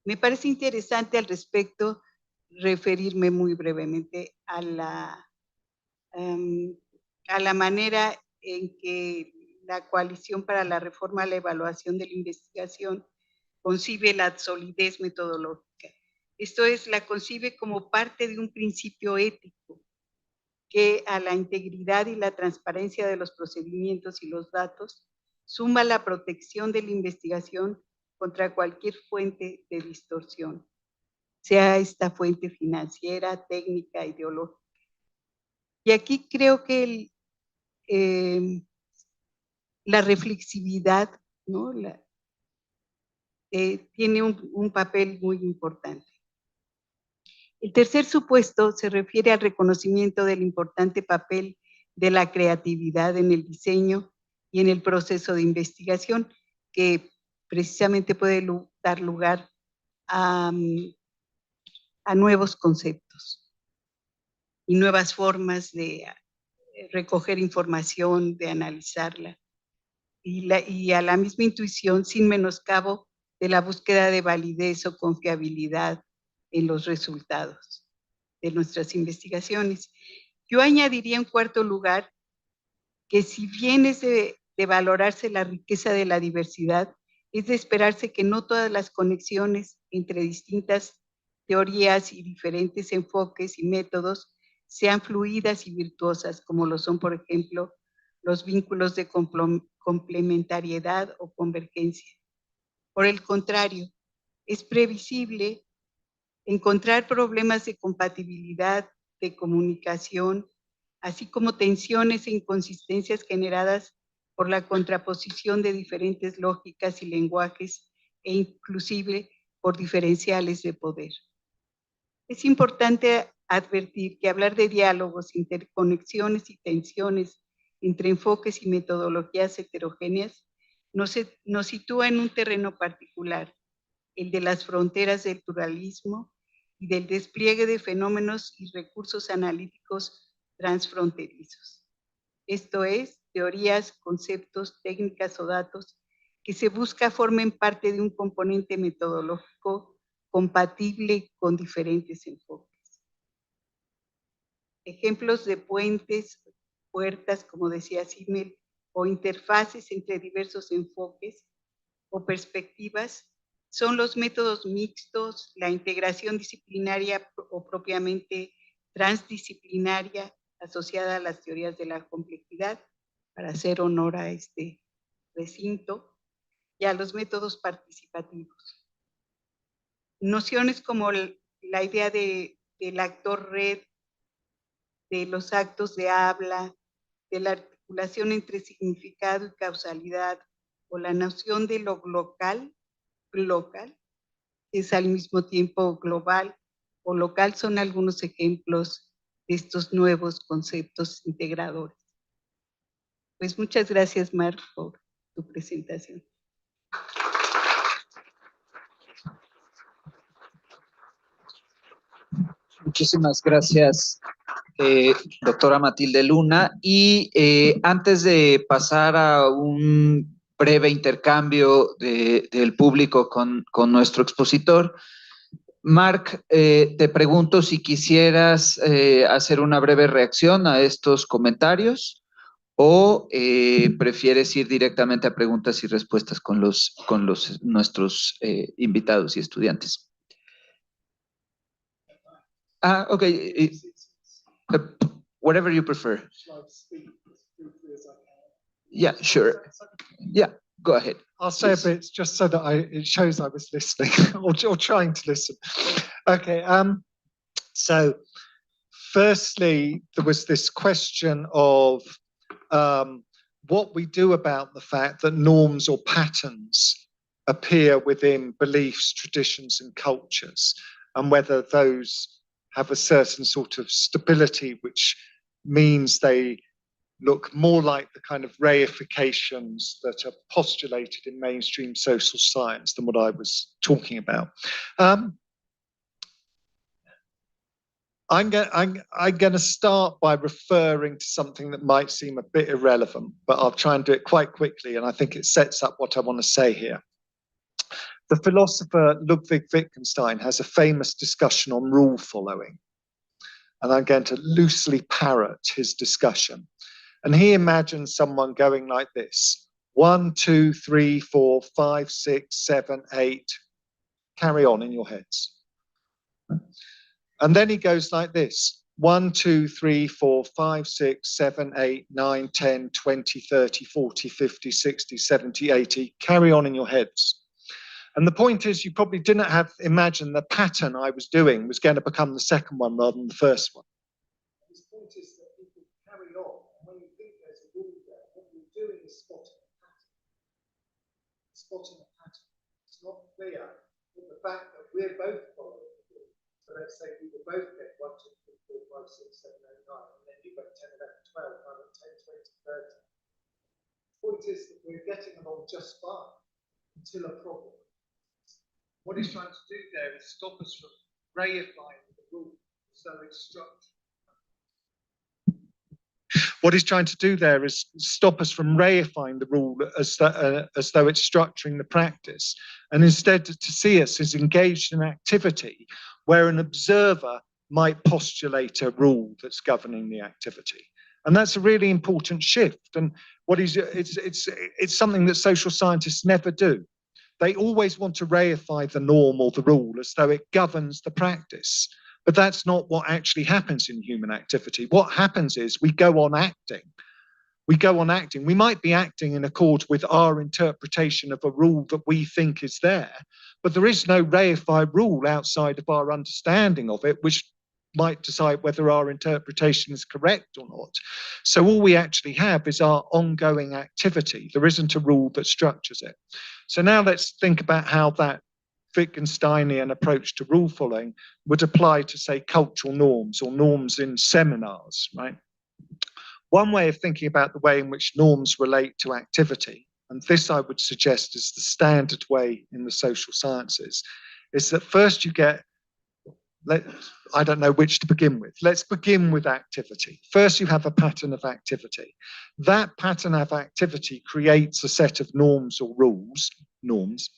Me parece interesante al respecto referirme muy brevemente a la manera en que la Coalición para la Reforma a la Evaluación de la Investigación concibe la solidez metodológica. Esto es, la concibe como parte de un principio ético que a la integridad y la transparencia de los procedimientos y los datos suma la protección de la investigación contra cualquier fuente de distorsión, sea esta fuente financiera, técnica, ideológica. Y aquí creo que la reflexividad, ¿no? Tiene un papel muy importante. El tercer supuesto se refiere al reconocimiento del importante papel de la creatividad en el diseño y en el proceso de investigación, que precisamente puede dar lugar a nuevos conceptos y nuevas formas de recoger información, de analizarla, y a la misma intuición, sin menoscabo de la búsqueda de validez o confiabilidad en los resultados de nuestras investigaciones. Yo añadiría en cuarto lugar que si bien es de valorarse la riqueza de la diversidad, es de esperarse que no todas las conexiones entre distintas teorías y diferentes enfoques y métodos sean fluidas y virtuosas, como lo son, por ejemplo, los vínculos de complementariedad o convergencia. Por el contrario, es previsible encontrar problemas de compatibilidad, de comunicación, así como tensiones e inconsistencias generadas por la contraposición de diferentes lógicas y lenguajes e inclusive por diferenciales de poder. Es importante advertir que hablar de diálogos, interconexiones y tensiones entre enfoques y metodologías heterogéneas nos sitúa en un terreno particular, el de las fronteras del pluralismo y del despliegue de fenómenos y recursos analíticos transfronterizos. Esto es, teorías, conceptos, técnicas o datos que se busca formen parte de un componente metodológico compatible con diferentes enfoques. Ejemplos de puentes, puertas, como decía Simmel, o interfaces entre diversos enfoques o perspectivas son los métodos mixtos, la integración disciplinaria o propiamente transdisciplinaria asociada a las teorías de la complejidad, para hacer honor a este recinto, y a los métodos participativos. Nociones como la idea del actor red, de los actos de habla, de la articulación entre significado y causalidad, o la noción de lo local, que es al mismo tiempo global o local, son algunos ejemplos de estos nuevos conceptos integradores. Pues muchas gracias, Marc, por tu presentación. Muchísimas gracias, doctora Matilde Luna. Y antes de pasar a un breve intercambio del público con nuestro expositor, Marc, te pregunto si quisieras hacer una breve reacción a estos comentarios o prefieres ir directamente a preguntas y respuestas con nuestros invitados y estudiantes. Okay. Whatever you prefer. Yeah, sure. Yeah, go ahead. I'll say a bit just so that it shows I was listening or trying to listen. Okay. So firstly, there was this question of what we do about the fact that norms or patterns appear within beliefs, traditions, and cultures, and whether those have a certain sort of stability, which means they look more like the kind of reifications that are postulated in mainstream social science than what I was talking about. I'm going to start by referring to something that might seem a bit irrelevant, but I'll try and do it quite quickly, and I think it sets up what I want to say here. The philosopher Ludwig Wittgenstein has a famous discussion on rule following, and I'm going to loosely parrot his discussion. And he imagines someone going like this: 1, 2, 3, 4, 5, 6, 7, 8. Carry on in your heads. And then he goes like this: 1, 2, 3, 4, 5, 6, 7, 8, 9, 10, 20, 30, 40, 50, 60, 70, 80. Carry on in your heads. And the point is, you probably didn't have imagined the pattern I was doing was going to become the second one rather than the first one. His point is that you can carry on, and when you think there's a rule there, what you're doing is spotting a pattern. Spotting a pattern. It's not clear that the fact that we're both following the rule. So let's say we will both get 1, 2, 3, 4, 5, 6, 7, 8, 9, and then you got 10, 11, 12, 9, 10, 20, 30. The point is that we're getting along just fine until a problem. What he's trying to do there is stop us from reifying the rule, so it's structured. What he's trying to do there is stop us from reifying the rule as though it's structuring the practice, and instead to see us as engaged in activity where an observer might postulate a rule that's governing the activity. And that's a really important shift. And it's something that social scientists never do. They always want to reify the norm or the rule as though it governs the practice. But that's not what actually happens in human activity. What happens is we go on acting. We go on acting. We might be acting in accord with our interpretation of a rule that we think is there, but there is no reified rule outside of our understanding of it, which might decide whether our interpretation is correct or not. So all we actually have is our ongoing activity. There isn't a rule that structures it. So now let's think about how that Wittgensteinian approach to rule following would apply to, say, cultural norms or norms in seminars, right? One way of thinking about the way in which norms relate to activity, and this I would suggest is the standard way in the social sciences, is that first you get, I don't know which to begin with. Let's begin with activity. First, you have a pattern of activity. That pattern of activity creates a set of norms or rules, norms.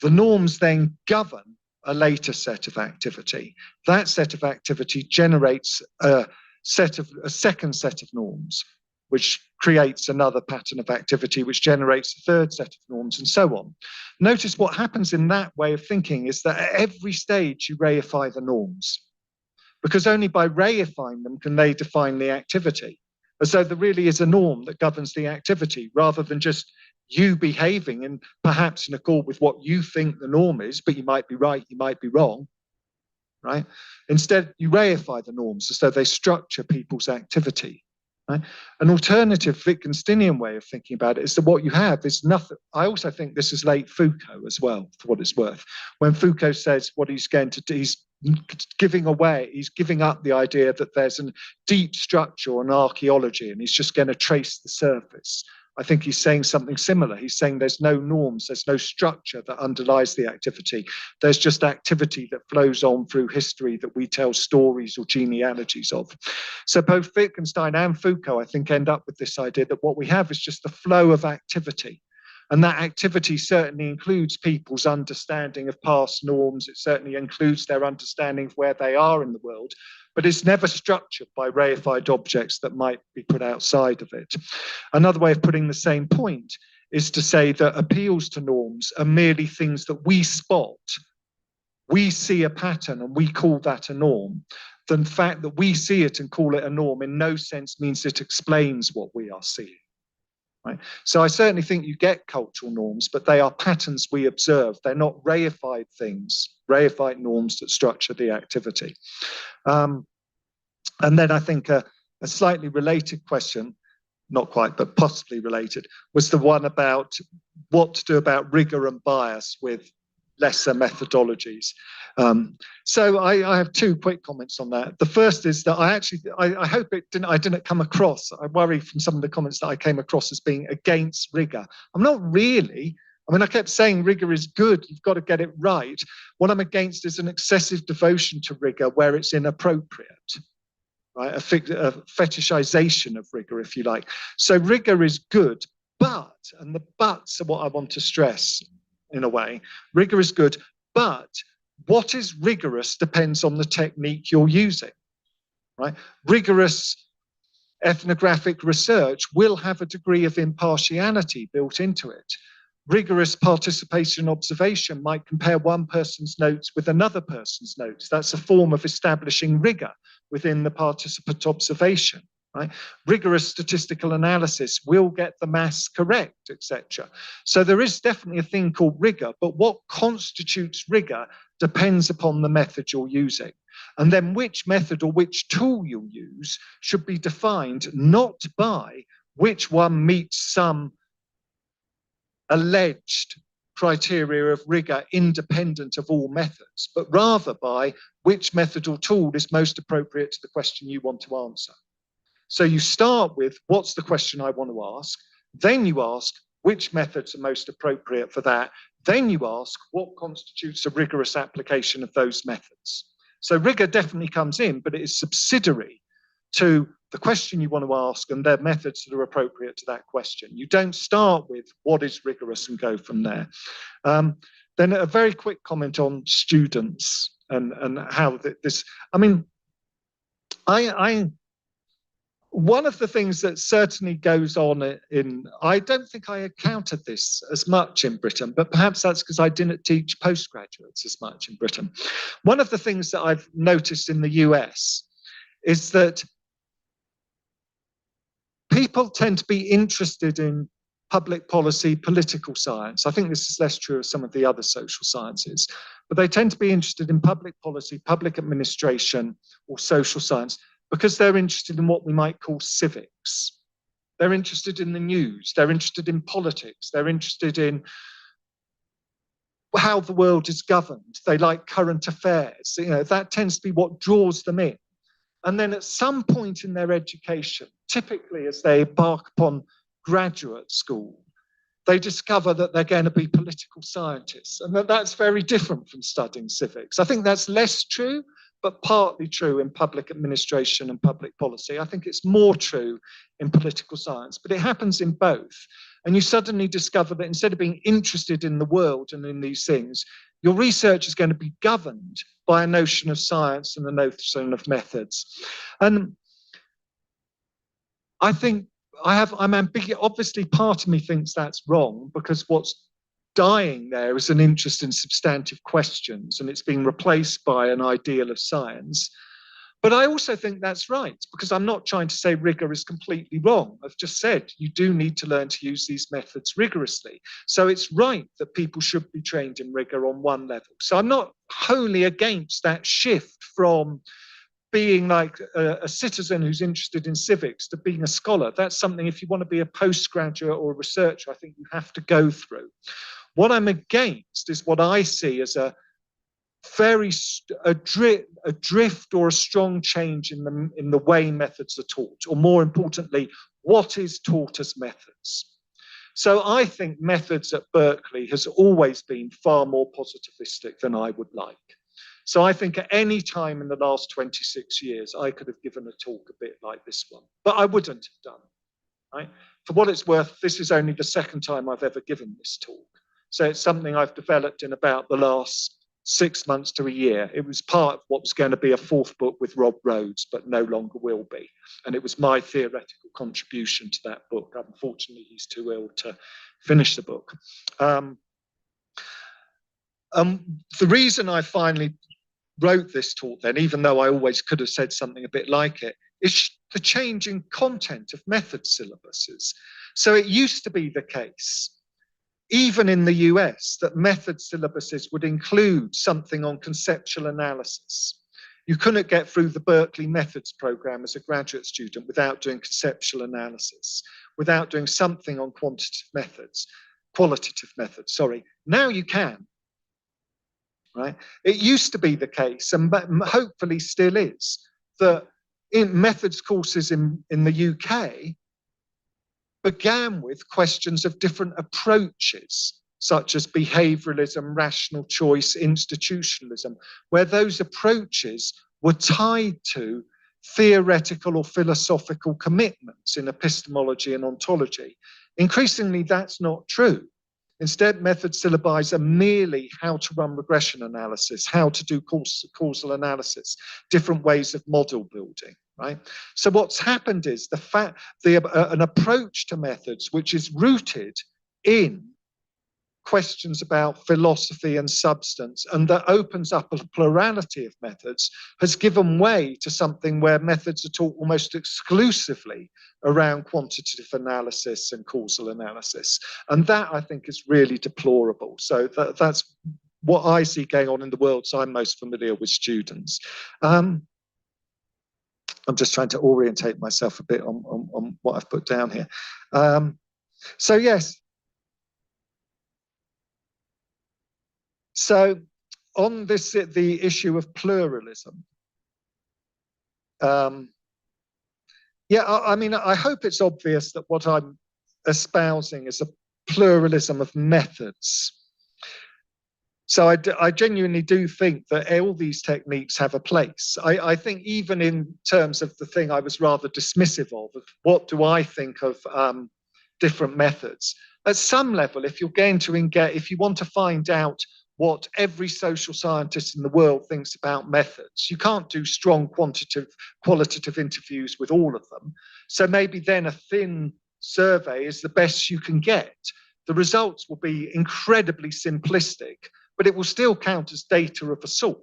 The norms then govern a later set of activity. That set of activity generates a second set of norms, which creates another pattern of activity, which generates a third set of norms, and so on. Notice what happens in that way of thinking is that at every stage you reify the norms, because only by reifying them can they define the activity, as though there really is a norm that governs the activity, rather than just you behaving and perhaps in accord with what you think the norm is, but you might be right, you might be wrong, right? Instead, you reify the norms as though they structure people's activity. Right? An alternative Wittgensteinian way of thinking about it is that what you have is nothing. I also think this is late Foucault as well, for what it's worth. When Foucault says what he's going to do, he's giving up the idea that there's a deep structure and archaeology, and he's just going to trace the surface. I think he's saying something similar. He's saying there's no norms, there's no structure that underlies the activity. There's just activity that flows on through history that we tell stories or genealogies of. So both Wittgenstein and Foucault, I think, end up with this idea that what we have is just the flow of activity. And that activity certainly includes people's understanding of past norms. It certainly includes their understanding of where they are in the world, but it's never structured by reified objects that might be put outside of it. Another way of putting the same point is to say that appeals to norms are merely things that we spot. We see a pattern and we call that a norm. The fact that we see it and call it a norm in no sense means it explains what we are seeing. Right? So I certainly think you get cultural norms, but they are patterns we observe. They're not reified things, reified norms that structure the activity. And then I think a slightly related question, not quite, but possibly related, was the one about what to do about rigor and bias with lesser methodologies. So I have two quick comments on that. The first is that I hope I didn't come across, I worry from some of the comments that I came across as being against rigor. I'm not really. I mean, I kept saying rigor is good, you've got to get it right. What I'm against is an excessive devotion to rigor where it's inappropriate, right? A fetishization of rigor, if you like. So rigor is good, but, and the buts are what I want to stress in a way, rigor is good, but what is rigorous depends on the technique you're using, right? Rigorous ethnographic research will have a degree of impartiality built into it. Rigorous participation observation might compare one person's notes with another person's notes. That's a form of establishing rigor within the participant observation. Right? Rigorous statistical analysis will get the maths correct, etc. So there is definitely a thing called rigor, but what constitutes rigor depends upon the method you're using. And then which method or which tool you'll use should be defined not by which one meets some alleged criteria of rigor independent of all methods, but rather by which method or tool is most appropriate to the question you want to answer. So you start with, what's the question I want to ask? Then you ask, which methods are most appropriate for that? Then you ask, what constitutes a rigorous application of those methods? So rigor definitely comes in, but it is subsidiary to the question you want to ask and their methods that are appropriate to that question. You don't start with what is rigorous and go from there. Then a very quick comment on students and how this, I mean, one of the things that certainly goes on I don't think I encountered this as much in Britain, but perhaps that's because I didn't teach postgraduates as much in Britain. One of the things that I've noticed in the US is that people tend to be interested in public policy, political science. I think this is less true of some of the other social sciences, but they tend to be interested in public policy, public administration, or social science because they're interested in what we might call civics. They're interested in the news, they're interested in politics, they're interested in how the world is governed. They like current affairs. You know, that tends to be what draws them in. And then at some point in their education, typically as they embark upon graduate school, they discover that they're going to be political scientists, and that's very different from studying civics. I think that's less true, but partly true in public administration and public policy. I think it's more true in political science, but it happens in both. And you suddenly discover that instead of being interested in the world and in these things, your research is going to be governed by a notion of science and a notion of methods. And I think I'm ambiguous. Obviously, part of me thinks that's wrong because what's dying there is an interest in substantive questions, and it's being replaced by an ideal of science. But I also think that's right, because I'm not trying to say rigor is completely wrong. I've just said you do need to learn to use these methods rigorously. So it's right that people should be trained in rigor on one level. So I'm not wholly against that shift from being like a citizen who's interested in civics to being a scholar. That's something, if you want to be a postgraduate or a researcher, I think you have to go through. What I'm against is what I see as a drift or a strong change in the way methods are taught, or more importantly, what is taught as methods. So I think methods at Berkeley has always been far more positivistic than I would like. So I think at any time in the last 26 years, I could have given a talk a bit like this one, but I wouldn't have done, right? For what it's worth, this is only the second time I've ever given this talk. So it's something I've developed in about the last 6 months to a year. It was part of what was going to be a fourth book with Rob Rhodes, but no longer will be. And it was my theoretical contribution to that book. Unfortunately, he's too ill to finish the book. The reason I finally wrote this talk then, even though I always could have said something a bit like it, is the changing content of method syllabuses. So it used to be the case, even in the US, that method syllabuses would include something on conceptual analysis. You couldn't get through the Berkeley methods program as a graduate student without doing conceptual analysis, without doing something on qualitative methods, sorry. Now you can. Right? It used to be the case, and hopefully still is, that in methods courses in the UK began with questions of different approaches, such as behavioralism, rational choice, institutionalism, where those approaches were tied to theoretical or philosophical commitments in epistemology and ontology. Increasingly, that's not true. Instead, method syllabi are merely how to run regression analysis, how to do causal analysis, different ways of model building, right? So what's happened is an approach to methods which is rooted in questions about philosophy and substance, and that opens up a plurality of methods, has given way to something where methods are taught almost exclusively around quantitative analysis and causal analysis. And that, I think, is really deplorable. So that's what I see going on in the world. So I'm most familiar with students. I'm just trying to orientate myself a bit on what I've put down here. So yes. So on this, the issue of pluralism. Yeah, I mean, I hope it's obvious that what I'm espousing is a pluralism of methods. So I genuinely do think that all these techniques have a place. I think even in terms of the thing I was rather dismissive of what do I think of different methods? At some level, if you're going to engage, if you want to find out what every social scientist in the world thinks about methods, you can't do strong qualitative interviews with all of them. So maybe then a thin survey is the best you can get. The results will be incredibly simplistic, but it will still count as data of a sort,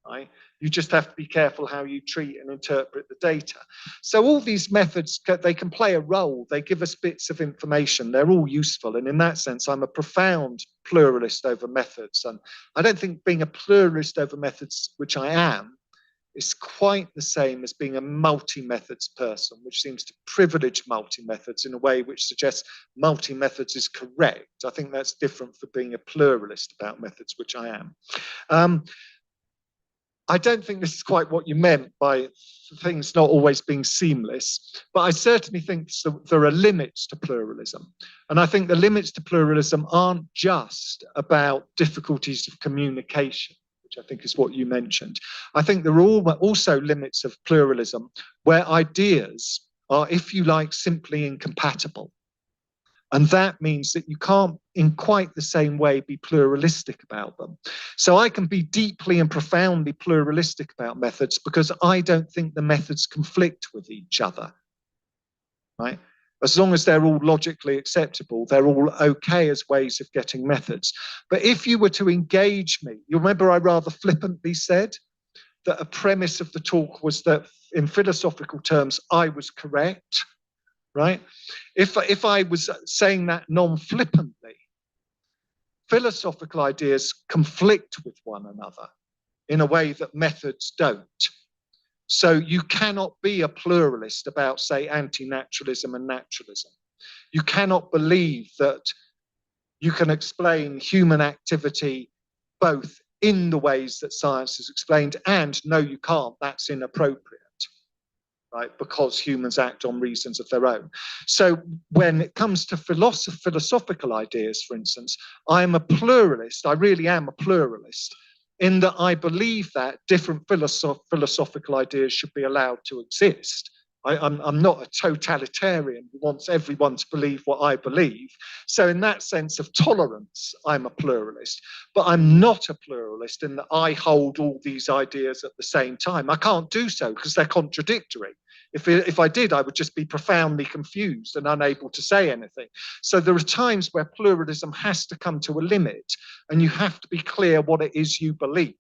right? You just have to be careful how you treat and interpret the data. So all these methods, they can play a role. They give us bits of information. They're all useful. And in that sense, I'm a profound pluralist over methods. And I don't think being a pluralist over methods, which I am, is quite the same as being a multi-methods person, which seems to privilege multi-methods in a way which suggests multi-methods is correct. I think that's different for being a pluralist about methods, which I am. I don't think this is quite what you meant by things not always being seamless, but I certainly think there are limits to pluralism. And I think the limits to pluralism aren't just about difficulties of communication, which I think is what you mentioned. I think there are also limits of pluralism where ideas are, if you like, simply incompatible. And that means that you can't, in quite the same way, be pluralistic about them. So I can be deeply and profoundly pluralistic about methods because I don't think the methods conflict with each other, right? As long as they're all logically acceptable, they're all okay as ways of getting methods. But if you were to engage me, you remember I rather flippantly said that a premise of the talk was that in philosophical terms, I was correct, right? If I was saying that non-flippantly, philosophical ideas conflict with one another in a way that methods don't. So you cannot be a pluralist about, say, anti-naturalism and naturalism. You cannot believe that you can explain human activity both in the ways that science has explained and no, you can't, that's inappropriate. Right, because humans act on reasons of their own. So when it comes to philosophical ideas, for instance, I'm a pluralist, I really am a pluralist, in that I believe that different philosophical ideas should be allowed to exist. I'm not a totalitarian who wants everyone to believe what I believe. So in that sense of tolerance, I'm a pluralist. But I'm not a pluralist in that I hold all these ideas at the same time. I can't do so because they're contradictory. If I did, I would just be profoundly confused and unable to say anything. So there are times where pluralism has to come to a limit and you have to be clear what it is you believe.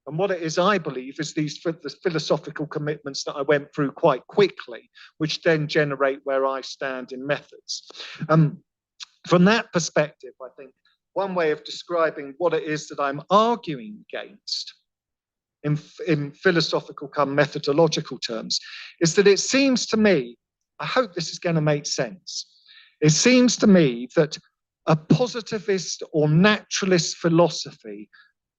And what it is I believe is these philosophical commitments that I went through quite quickly, which then generate where I stand in methods. From that perspective, I think one way of describing what it is that I'm arguing against in philosophical come methodological terms is that it seems to me, I hope this is going to make sense, it seems to me that a positivist or naturalist philosophy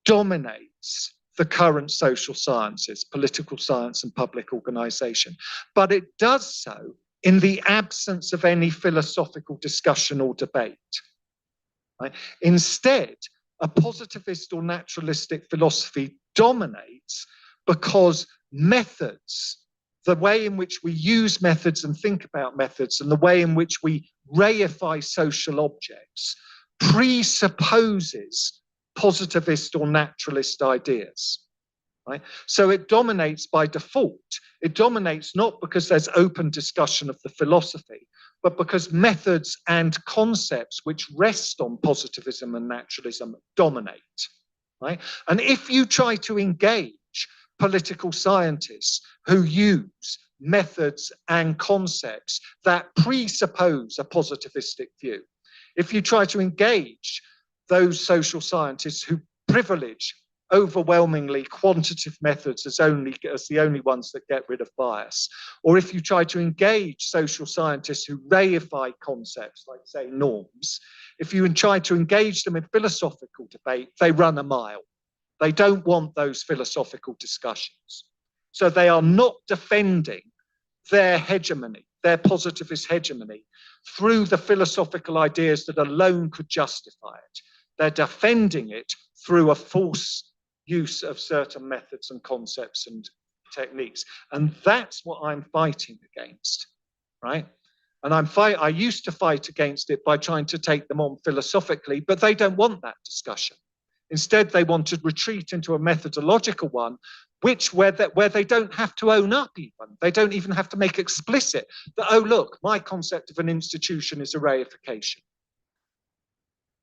dominates the current social sciences, political science and public organization. But it does so in the absence of any philosophical discussion or debate. Right? Instead, a positivist or naturalistic philosophy dominates because methods, the way in which we use methods and think about methods and the way in which we reify social objects presupposes positivist or naturalist ideas, right? So it dominates by default. It dominates not because there's open discussion of the philosophy, but because methods and concepts which rest on positivism and naturalism dominate, right? And if you try to engage political scientists who use methods and concepts that presuppose a positivistic view, if you try to engage those social scientists who privilege overwhelmingly quantitative methods as the only ones that get rid of bias, or if you try to engage social scientists who reify concepts like, say, norms, if you try to engage them in philosophical debate, they run a mile. They don't want those philosophical discussions. So they are not defending their hegemony, their positivist hegemony, through the philosophical ideas that alone could justify it. They're defending it through a false use of certain methods and concepts and techniques. And that's what I'm fighting against, right? And I used to fight against it by trying to take them on philosophically, but they don't want that discussion. Instead, they want to retreat into a methodological one, where they don't have to own up even. They don't even have to make explicit that, oh, look, my concept of an institution is a reification.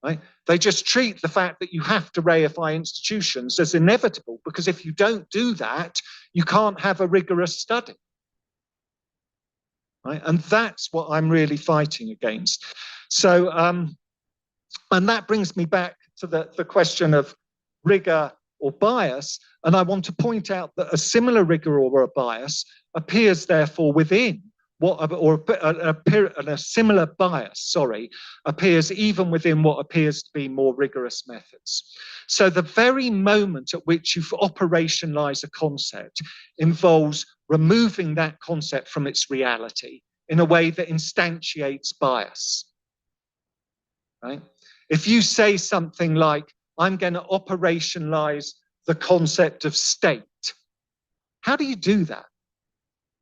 Right? They just treat the fact that you have to reify institutions as inevitable, because if you don't do that, you can't have a rigorous study. Right? And that's what I'm really fighting against. So, and that brings me back to the question of rigor or bias. And I want to point out that a similar rigor or a bias appears therefore within a similar bias, appears even within what appears to be more rigorous methods. So the very moment at which you operationalize a concept involves removing that concept from its reality in a way that instantiates bias, right? If you say something like, I'm going to operationalize the concept of state, how do you do that?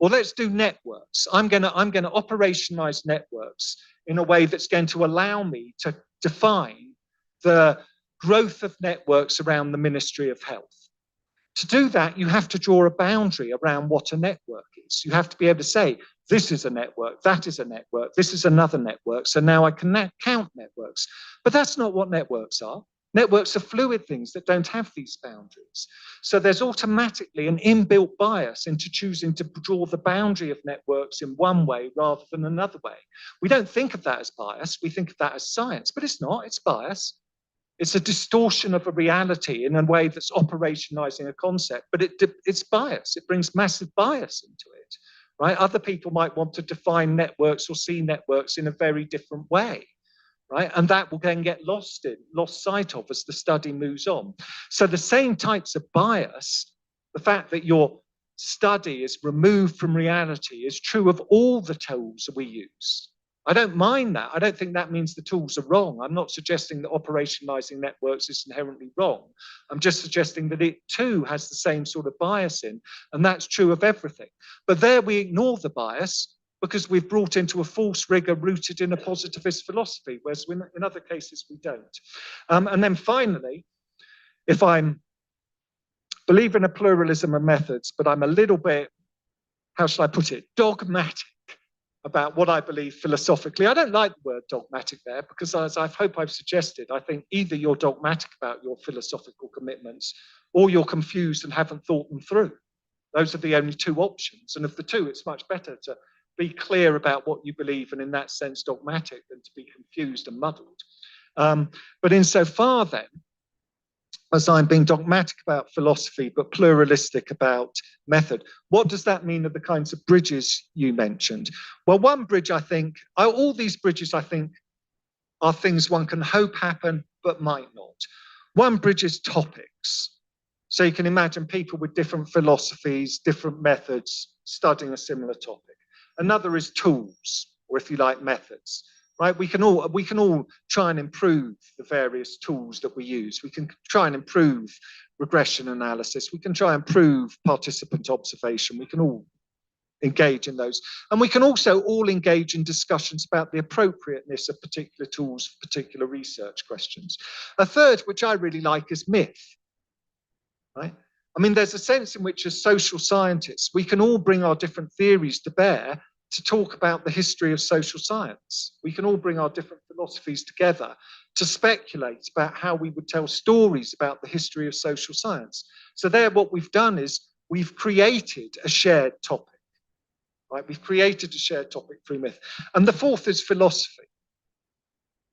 Well, let's do networks. I'm going to operationalize networks in a way that's going to allow me to define the growth of networks around the Ministry of Health. To do that, you have to draw a boundary around what a network is. You have to be able to say, this is a network, that is a network, this is another network. So now I can count networks. But that's not what networks are. Networks are fluid things that don't have these boundaries. So there's automatically an inbuilt bias into choosing to draw the boundary of networks in one way rather than another way. We don't think of that as bias, we think of that as science, but it's not, it's bias. It's a distortion of a reality in a way that's operationalizing a concept, but it's bias. It brings massive bias into it, right? Other people might want to define networks or see networks in a very different way, right? And that will then get lost sight of as the study moves on. So the same types of bias, the fact that your study is removed from reality, is true of all the tools we use. I don't mind that. I don't think that means the tools are wrong. I'm not suggesting that operationalizing networks is inherently wrong. I'm just suggesting that it too has the same sort of bias in, and that's true of everything. But there we ignore the bias because we've brought into a false rigor rooted in a positivist philosophy, whereas in other cases we don't. And then finally, if I'm believe in a pluralism of methods, but I'm a little bit, how shall I put it, dogmatic about what I believe philosophically. I don't like the word dogmatic there because, as I hope I've suggested, I think either you're dogmatic about your philosophical commitments or you're confused and haven't thought them through. Those are the only two options. And of the two, it's much better to be clear about what you believe and in that sense dogmatic than to be confused and muddled. But insofar then, as I'm being dogmatic about philosophy, but pluralistic about method. What does that mean of the kinds of bridges you mentioned? Well, one bridge, I think, all these bridges, I think, are things one can hope happen, but might not. One bridge is topics. So you can imagine people with different philosophies, different methods, studying a similar topic. Another is tools, or if you like, methods. Right, we can all try and improve the various tools that we use. We can try and improve regression analysis. We can try and improve participant observation. We can all engage in those. And we can also all engage in discussions about the appropriateness of particular tools for particular research questions. A third, which I really like, is myth. Right? I mean, there's a sense in which as social scientists, we can all bring our different theories to bear to talk about the history of social science. We can all bring our different philosophies together to speculate about how we would tell stories about the history of social science. So there, what we've done is we've created a shared topic, right? We've created a shared topic through myth. And the fourth is philosophy,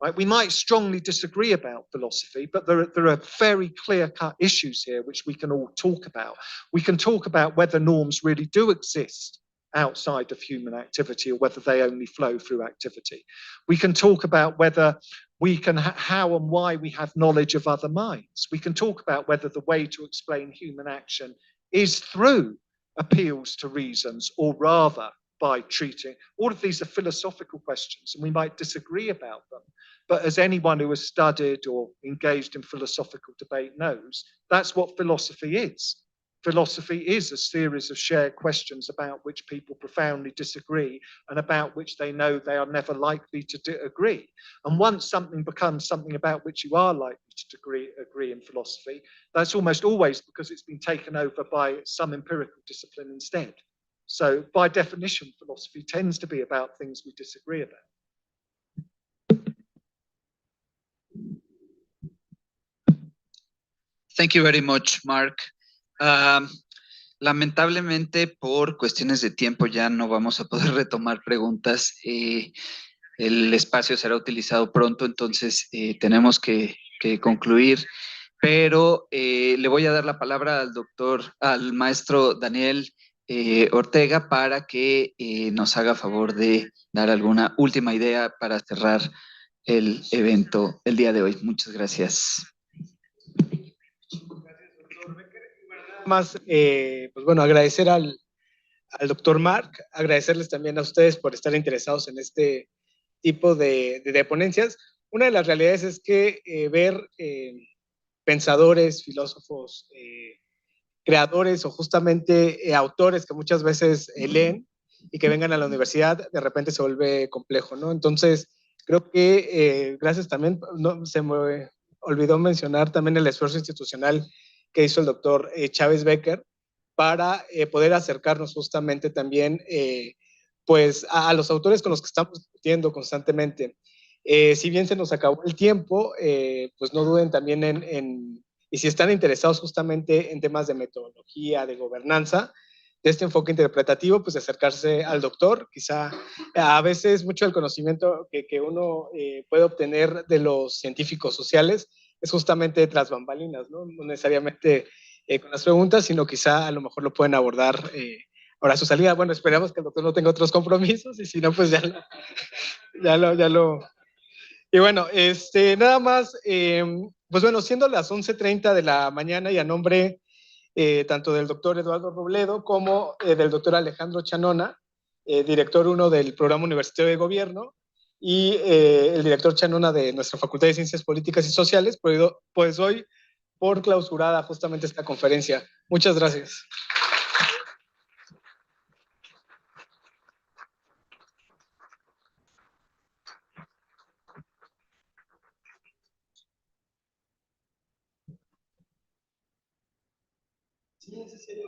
right? We might strongly disagree about philosophy, but there are very clear-cut issues here which we can all talk about. We can talk about whether norms really do exist outside of human activity or whether they only flow through activity. We can talk about whether we can, how and why we have knowledge of other minds. We can talk about whether the way to explain human action is through appeals to reasons or rather by treating. All of these are philosophical questions, and we might disagree about them. But as anyone who has studied or engaged in philosophical debate knows, that's what philosophy is. Philosophy is a series of shared questions about which people profoundly disagree and about which they know they are never likely to agree. And once something becomes something about which you are likely to agree in philosophy, that's almost always because it's been taken over by some empirical discipline instead. So by definition, philosophy tends to be about things we disagree about. Thank you very much, Mark. Lamentablemente, por cuestiones de tiempo, ya no vamos a poder retomar preguntas. El espacio será utilizado pronto, entonces tenemos que concluir. Pero le voy a dar la palabra al maestro Daniel Ortega para que nos haga favor de dar alguna última idea para cerrar el evento el día de hoy. Muchas gracias. Más, pues bueno, agradecer al doctor Mark, agradecerles también a ustedes por estar interesados en este tipo de ponencias. Una de las realidades es que ver pensadores, filósofos, creadores o justamente autores que muchas veces leen y que vengan a la universidad, de repente se vuelve complejo, ¿no? Entonces, creo que gracias también, no, se me olvidó mencionar también el esfuerzo institucional que hizo el doctor Chávez Becker para poder acercarnos justamente también pues a los autores con los que estamos discutiendo constantemente. Si bien se nos acabó el tiempo, pues no duden también y si están interesados justamente en temas de metodología, de gobernanza, de este enfoque interpretativo, pues acercarse al doctor. Quizá a veces mucho del conocimiento que uno puede obtener de los científicos sociales es justamente tras bambalinas, ¿no? No necesariamente con las preguntas, sino quizá a lo mejor lo pueden abordar ahora a su salida. Bueno, esperamos que el doctor no tenga otros compromisos y si no, pues ya lo. Y bueno, nada más, pues bueno, siendo las 11:30 de la mañana y a nombre tanto del doctor Eduardo Robledo como del doctor Alejandro Chanona, director 1 del Programa Universitario de Gobierno, y el director Chanona de nuestra Facultad de Ciencias Políticas y Sociales, pues hoy por clausurada justamente esta conferencia. Muchas gracias. Sí, ese sería.